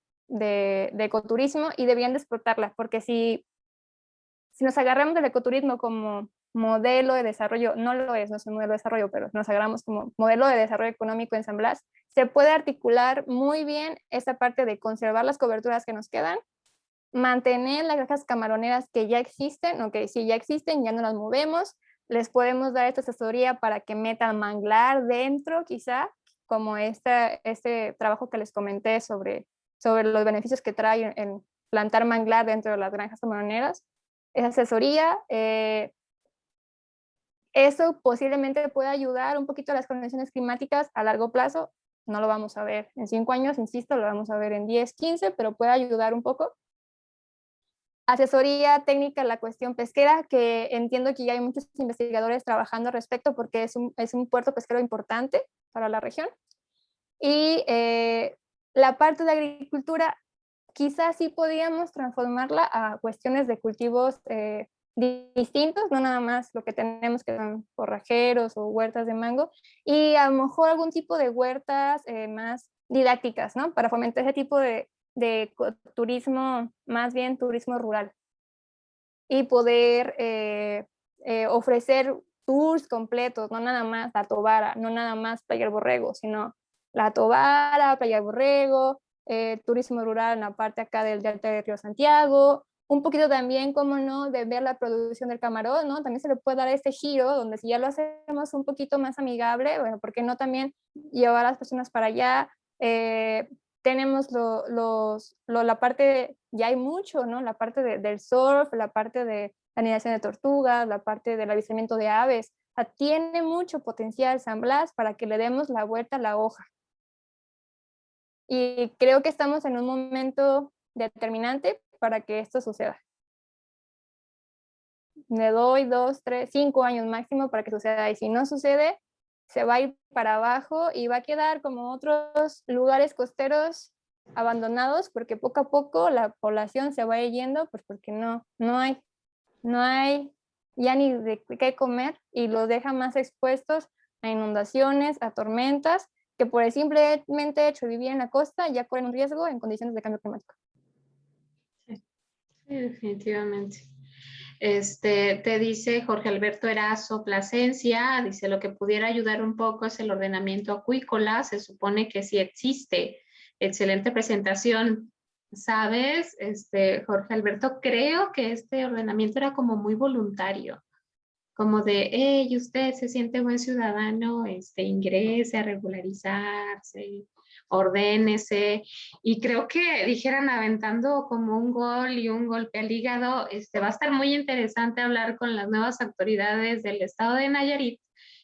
ecoturismo y debían de explotarla, porque si nos agarramos del ecoturismo como modelo de desarrollo, no lo es, no es un modelo de desarrollo, pero nos agarramos como modelo de desarrollo económico en San Blas, se puede articular muy bien esta parte de conservar las coberturas que nos quedan, mantener las granjas camaroneras que ya existen, ok, si ya existen, ya no las movemos, les podemos dar esta asesoría para que metan manglar dentro, quizá, como este trabajo que les comenté sobre los beneficios que trae en plantar manglar dentro de las granjas camaroneras, esa asesoría, eso posiblemente pueda ayudar un poquito a las condiciones climáticas a largo plazo, no lo vamos a ver en 5 años, insisto, lo vamos a ver en 10, 15, pero puede ayudar un poco. Asesoría técnica en la cuestión pesquera, que entiendo que ya hay muchos investigadores trabajando al respecto porque es un puerto pesquero importante para la región. Y la parte de agricultura, quizás sí podíamos transformarla a cuestiones de cultivos distintos, no nada más lo que tenemos que son forrajeros o huertas de mango, y a lo mejor algún tipo de huertas más didácticas, ¿no? Para fomentar ese tipo de turismo, más bien turismo rural, y poder ofrecer tours completos, no nada más la Tobara, no nada más Playa del Borrego, sino la Tobara, Playa del Borrego, turismo rural en la parte acá del Delta del Río Santiago, un poquito también, como no, de ver la producción del camarón, ¿no? También se le puede dar este giro, donde si ya lo hacemos un poquito más amigable, bueno, ¿por qué no también llevar a las personas para allá? Tenemos la parte, ya hay mucho, ¿no? La parte del surf, la parte de la anidación de tortugas, la parte del avistamiento de aves. O sea, tiene mucho potencial San Blas para que le demos la vuelta a la hoja. Y creo que estamos en un momento determinante para que esto suceda. Le doy 2, 3, 5 años máximo para que suceda. Y si no sucede, se va a ir para abajo y va a quedar como otros lugares costeros abandonados, porque poco a poco la población se va yendo, pues porque no hay ya ni de qué comer y los deja más expuestos a inundaciones, a tormentas, que por el simplemente hecho de vivir en la costa ya corren un riesgo en condiciones de cambio climático. Sí, definitivamente. Te dice Jorge Alberto Erazo Plasencia, dice lo que pudiera ayudar un poco es el ordenamiento acuícola, se supone que sí existe. Excelente presentación. ¿Sabes, Jorge Alberto? Creo que este ordenamiento era como muy voluntario, como de, hey, usted se siente buen ciudadano, ingrese a regularizarse, ordénese, y creo que dijeran aventando como un gol y un golpe al hígado, va a estar muy interesante hablar con las nuevas autoridades del estado de Nayarit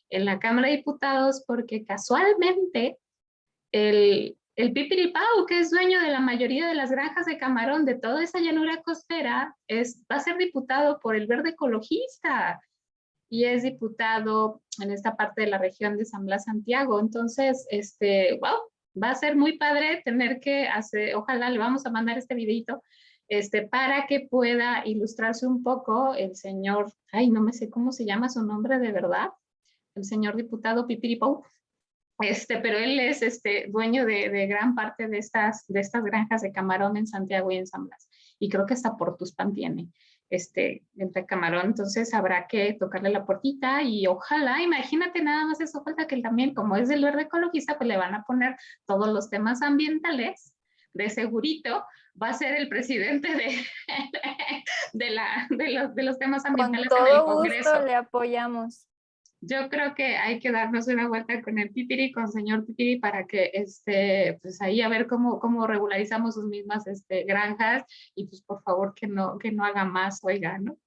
en la Cámara de Diputados, porque casualmente el Pipiripau, que es dueño de la mayoría de las granjas de camarón de toda esa llanura costera, va a ser diputado por el Verde Ecologista y es diputado en esta parte de la región de San Blas, Santiago. Entonces, wow, va a ser muy padre tener que hacer, ojalá le vamos a mandar este videito, para que pueda ilustrarse un poco el señor, ay, no me sé cómo se llama su nombre de verdad, el señor diputado Pipiripau, pero él es dueño de gran parte de estas granjas de camarón en Santiago y en San Blas. Y creo que hasta Portuspan tiene entre camarón. Entonces habrá que tocarle la puertita y ojalá, imagínate nada más eso, falta que él también, como es del Verde Ecologista, pues le van a poner todos los temas ambientales. De segurito va a ser el presidente de los temas ambientales Con en el todo Congreso. gusto le apoyamos. Yo creo que hay que darnos una vuelta con el Pipiri, con el señor Pipiri, para que pues ahí a ver cómo regularizamos sus mismas granjas y pues por favor que no haga más, oiga, ¿no?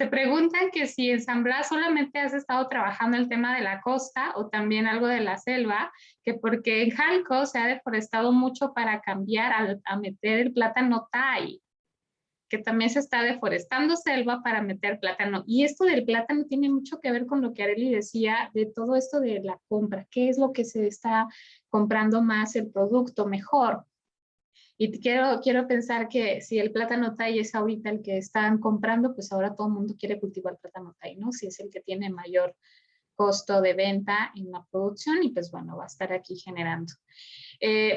Preguntan que si en San Blas solamente has estado trabajando el tema de la costa o también algo de la selva, que porque en Jalco se ha deforestado mucho para cambiar a meter el plátano Thai, que también se está deforestando selva para meter plátano. Y esto del plátano tiene mucho que ver con lo que Arely decía de todo esto de la compra, qué es lo que se está comprando más, el producto mejor. Y quiero pensar que si el plátano Thai es ahorita el que están comprando, pues ahora todo el mundo quiere cultivar plátano Thai, ¿no? Si es el que tiene mayor costo de venta en la producción y pues bueno, va a estar aquí generando.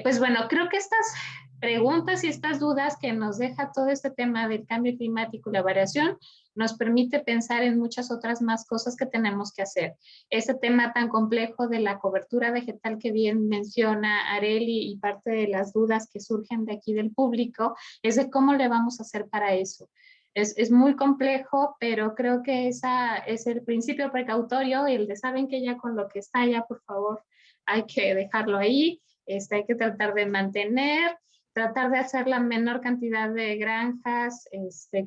Pues bueno, creo que estas preguntas y estas dudas que nos deja todo este tema del cambio climático y la variación nos permite pensar en muchas otras más cosas que tenemos que hacer. Ese tema tan complejo de la cobertura vegetal que bien menciona Areli y parte de las dudas que surgen de aquí del público es de cómo le vamos a hacer para eso. Es muy complejo, pero creo que esa es el principio precautorio, el de saben que ya con lo que está ya, por favor, hay que dejarlo ahí, hay que tratar de mantener, tratar de hacer la menor cantidad de granjas,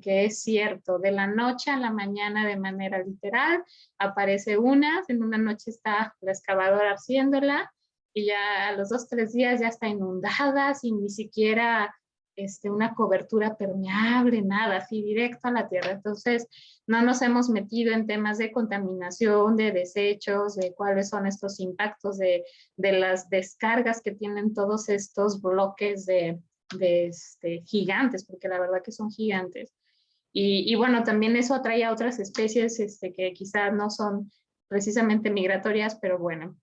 que es cierto, de la noche a la mañana de manera literal, aparece una, en una noche está la excavadora haciéndola, y ya a los 2, 3 días ya está inundada, sin ni siquiera una cobertura permeable, nada, así directo a la tierra. Entonces, no nos hemos metido en temas de contaminación, de desechos, de cuáles son estos impactos de las descargas que tienen todos estos bloques de gigantes, porque la verdad que son gigantes. Y bueno, también eso atrae a otras especies que quizás no son precisamente migratorias, pero bueno,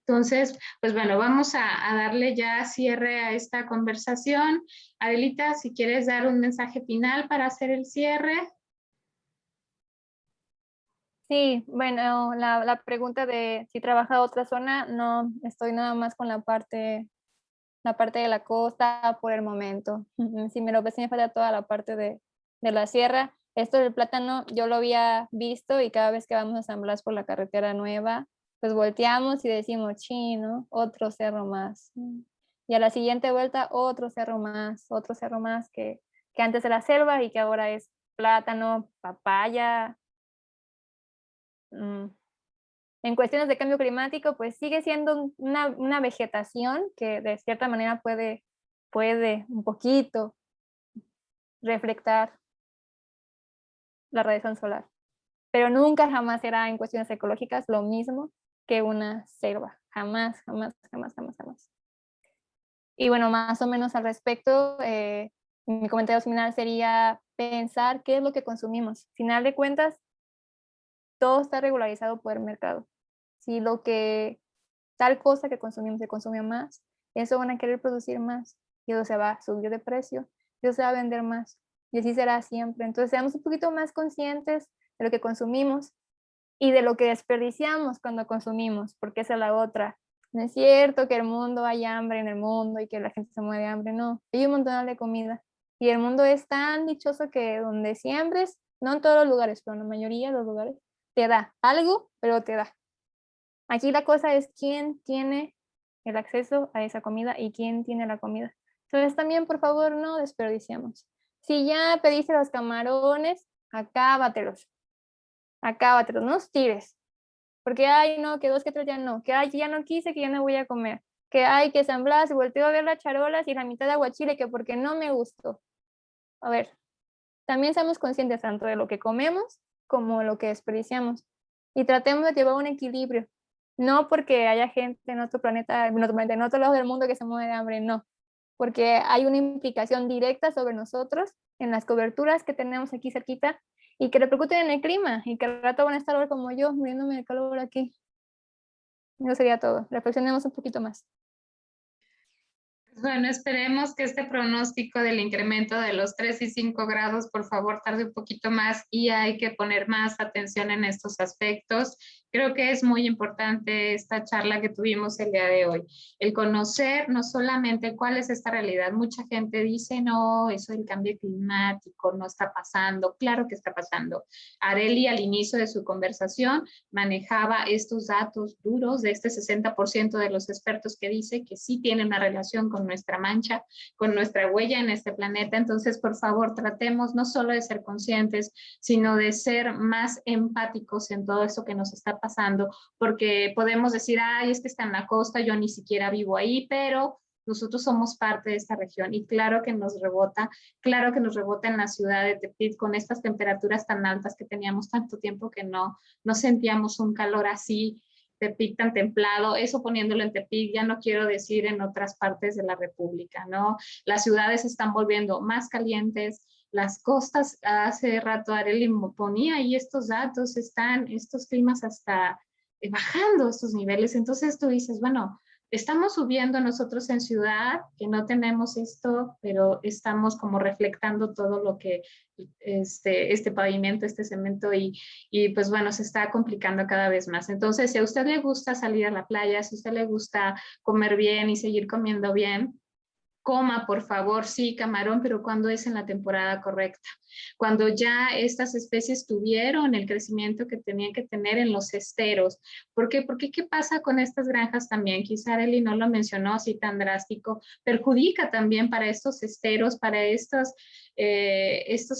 entonces, pues bueno, vamos a darle ya cierre a esta conversación. Adelita, si quieres dar un mensaje final para hacer el cierre. Sí, bueno, la pregunta de si trabaja otra zona, no, estoy nada más con la parte de la costa por el momento. Si me lo ves, me falta toda la parte de la sierra. Esto del plátano, yo lo había visto y cada vez que vamos a San Blas por la carretera nueva, pues volteamos y decimos, chino, otro cerro más. Y a la siguiente vuelta, otro cerro más que antes era selva y que ahora es plátano, papaya. En cuestiones de cambio climático, pues sigue siendo una vegetación que de cierta manera puede un poquito reflectar la radiación solar, pero nunca jamás será en cuestiones ecológicas lo mismo que una selva, jamás, jamás, jamás, jamás, jamás. Y bueno, más o menos al respecto, mi comentario final sería pensar qué es lo que consumimos. Final de cuentas, todo está regularizado por el mercado. Si lo que tal cosa que consumimos se consume más, eso van a querer producir más y eso se va a subir de precio, y eso se va a vender más y así será siempre. Entonces seamos un poquito más conscientes de lo que consumimos y de lo que desperdiciamos cuando consumimos, porque esa es la otra. No es cierto que el mundo hay hambre en el mundo y que la gente se muere de hambre, no, hay un montón de comida y el mundo es tan dichoso que donde siembres, no en todos los lugares, pero en la mayoría de los lugares, te da algo, pero te da. Aquí la cosa es quién tiene el acceso a esa comida y quién tiene la comida. Entonces también, por favor, no desperdiciamos. Si ya pediste los camarones, acábatelos, no los tires. Porque, ay, no, que 2, que 3 ya no, que ay, ya no quise, que ya no voy a comer, que ay, que San Blas, volteo a ver las charolas y la mitad de aguachile, que porque no me gustó. A ver, también seamos conscientes tanto de lo que comemos como de lo que desperdiciamos y tratemos de llevar un equilibrio. No porque haya gente en otro planeta, en otro lado del mundo que se muere de hambre, no, porque hay una implicación directa sobre nosotros en las coberturas que tenemos aquí cerquita y que repercuten en el clima y que al rato van a estar como yo muriéndome de calor aquí. Eso sería todo. Reflexionemos un poquito más. Bueno, esperemos que este pronóstico del incremento de los 3 y 5 grados, por favor, tarde un poquito más y hay que poner más atención en estos aspectos. Creo que es muy importante esta charla que tuvimos el día de hoy, el conocer no solamente cuál es esta realidad. Mucha gente dice, no, eso del cambio climático no está pasando. Claro que está pasando. Areli al inicio de su conversación manejaba estos datos duros de este 60% de los expertos que dice que sí tiene una relación con nuestra mancha, con nuestra huella en este planeta. Entonces, por favor, tratemos no solo de ser conscientes, sino de ser más empáticos en todo esto que nos está pasando, porque podemos decir, ay, es que está en la costa, yo ni siquiera vivo ahí, pero nosotros somos parte de esta región y claro que nos rebota en la ciudad de Tepic con estas temperaturas tan altas que teníamos tanto tiempo que no sentíamos un calor así Tepic tan templado, eso poniéndolo en Tepic, ya no quiero decir en otras partes de la República, ¿no? Las ciudades se están volviendo más calientes, las costas, hace rato Arely ponía ahí estos datos, están estos climas hasta bajando estos niveles, entonces tú dices, bueno, estamos subiendo nosotros en ciudad, que no tenemos esto, pero estamos como reflectando todo lo que este pavimento, este cemento y pues bueno, se está complicando cada vez más. Entonces, si a usted le gusta salir a la playa, si a usted le gusta comer bien y seguir comiendo bien, coma, por favor, sí, camarón, pero cuando es en la temporada correcta. Cuando ya estas especies tuvieron el crecimiento que tenían que tener en los esteros. ¿Por qué? Porque ¿qué pasa con estas granjas también? Quizá Arely no lo mencionó así tan drástico. Perjudica también para estos esteros, para estos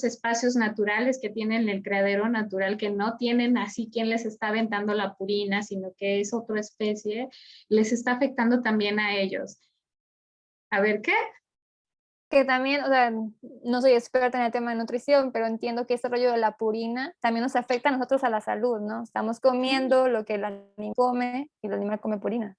espacios naturales que tienen el criadero natural, que no tienen así quien les está aventando la purina, sino que es otra especie, les está afectando también a ellos. A ver, ¿qué? Que también, o sea, no soy experta en el tema de nutrición, pero entiendo que este rollo de la purina también nos afecta a nosotros a la salud, ¿no? Estamos comiendo lo que el animal come y el animal come purina.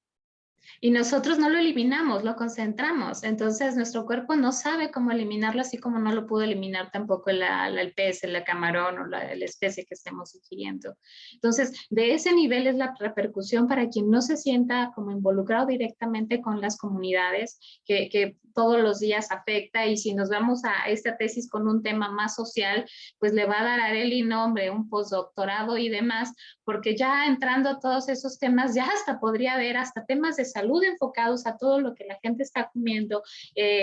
Y nosotros no lo eliminamos, lo concentramos. Entonces nuestro cuerpo no sabe cómo eliminarlo, así como no lo pudo eliminar tampoco el pez, el camarón o la especie que estemos ingiriendo. Entonces, de ese nivel es la repercusión para quien no se sienta como involucrado directamente con las comunidades, que todos los días afecta. Y si nos vamos a esta tesis con un tema más social, pues le va a dar a Arely nombre, un postdoctorado y demás, porque ya entrando a todos esos temas, ya hasta podría haber hasta temas de salud enfocados a todo lo que la gente está comiendo,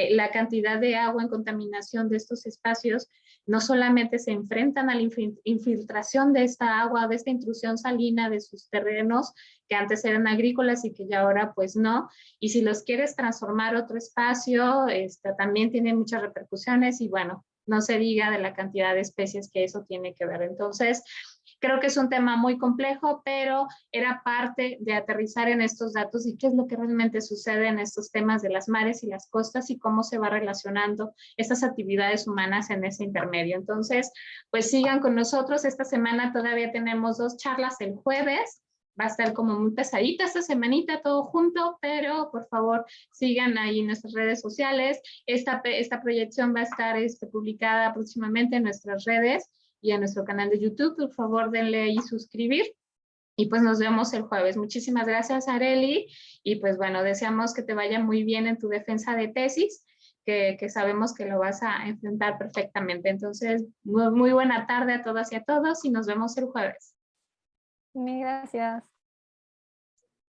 la cantidad de agua en contaminación de estos espacios, no solamente se enfrentan a la infiltración de esta agua, de esta intrusión salina de sus terrenos, que antes eran agrícolas y que ya ahora pues no, y si los quieres transformar a otro espacio, también tiene muchas repercusiones y bueno, no se diga de la cantidad de especies que eso tiene que ver. Entonces, creo que es un tema muy complejo, pero era parte de aterrizar en estos datos y qué es lo que realmente sucede en estos temas de las mares y las costas y cómo se va relacionando estas actividades humanas en ese intermedio. Entonces, pues sigan con nosotros. Esta semana todavía tenemos 2 charlas el jueves. Va a estar como muy pesadita esta semanita todo junto, pero por favor sigan ahí en nuestras redes sociales. Esta proyección va a estar publicada próximamente en nuestras redes y a nuestro canal de YouTube. Por favor, denle ahí suscribir. Y pues nos vemos el jueves. Muchísimas gracias, Arely. Y pues bueno, deseamos que te vaya muy bien en tu defensa de tesis, que sabemos que lo vas a enfrentar perfectamente. Entonces, muy buena tarde a todas y a todos y nos vemos el jueves. Gracias.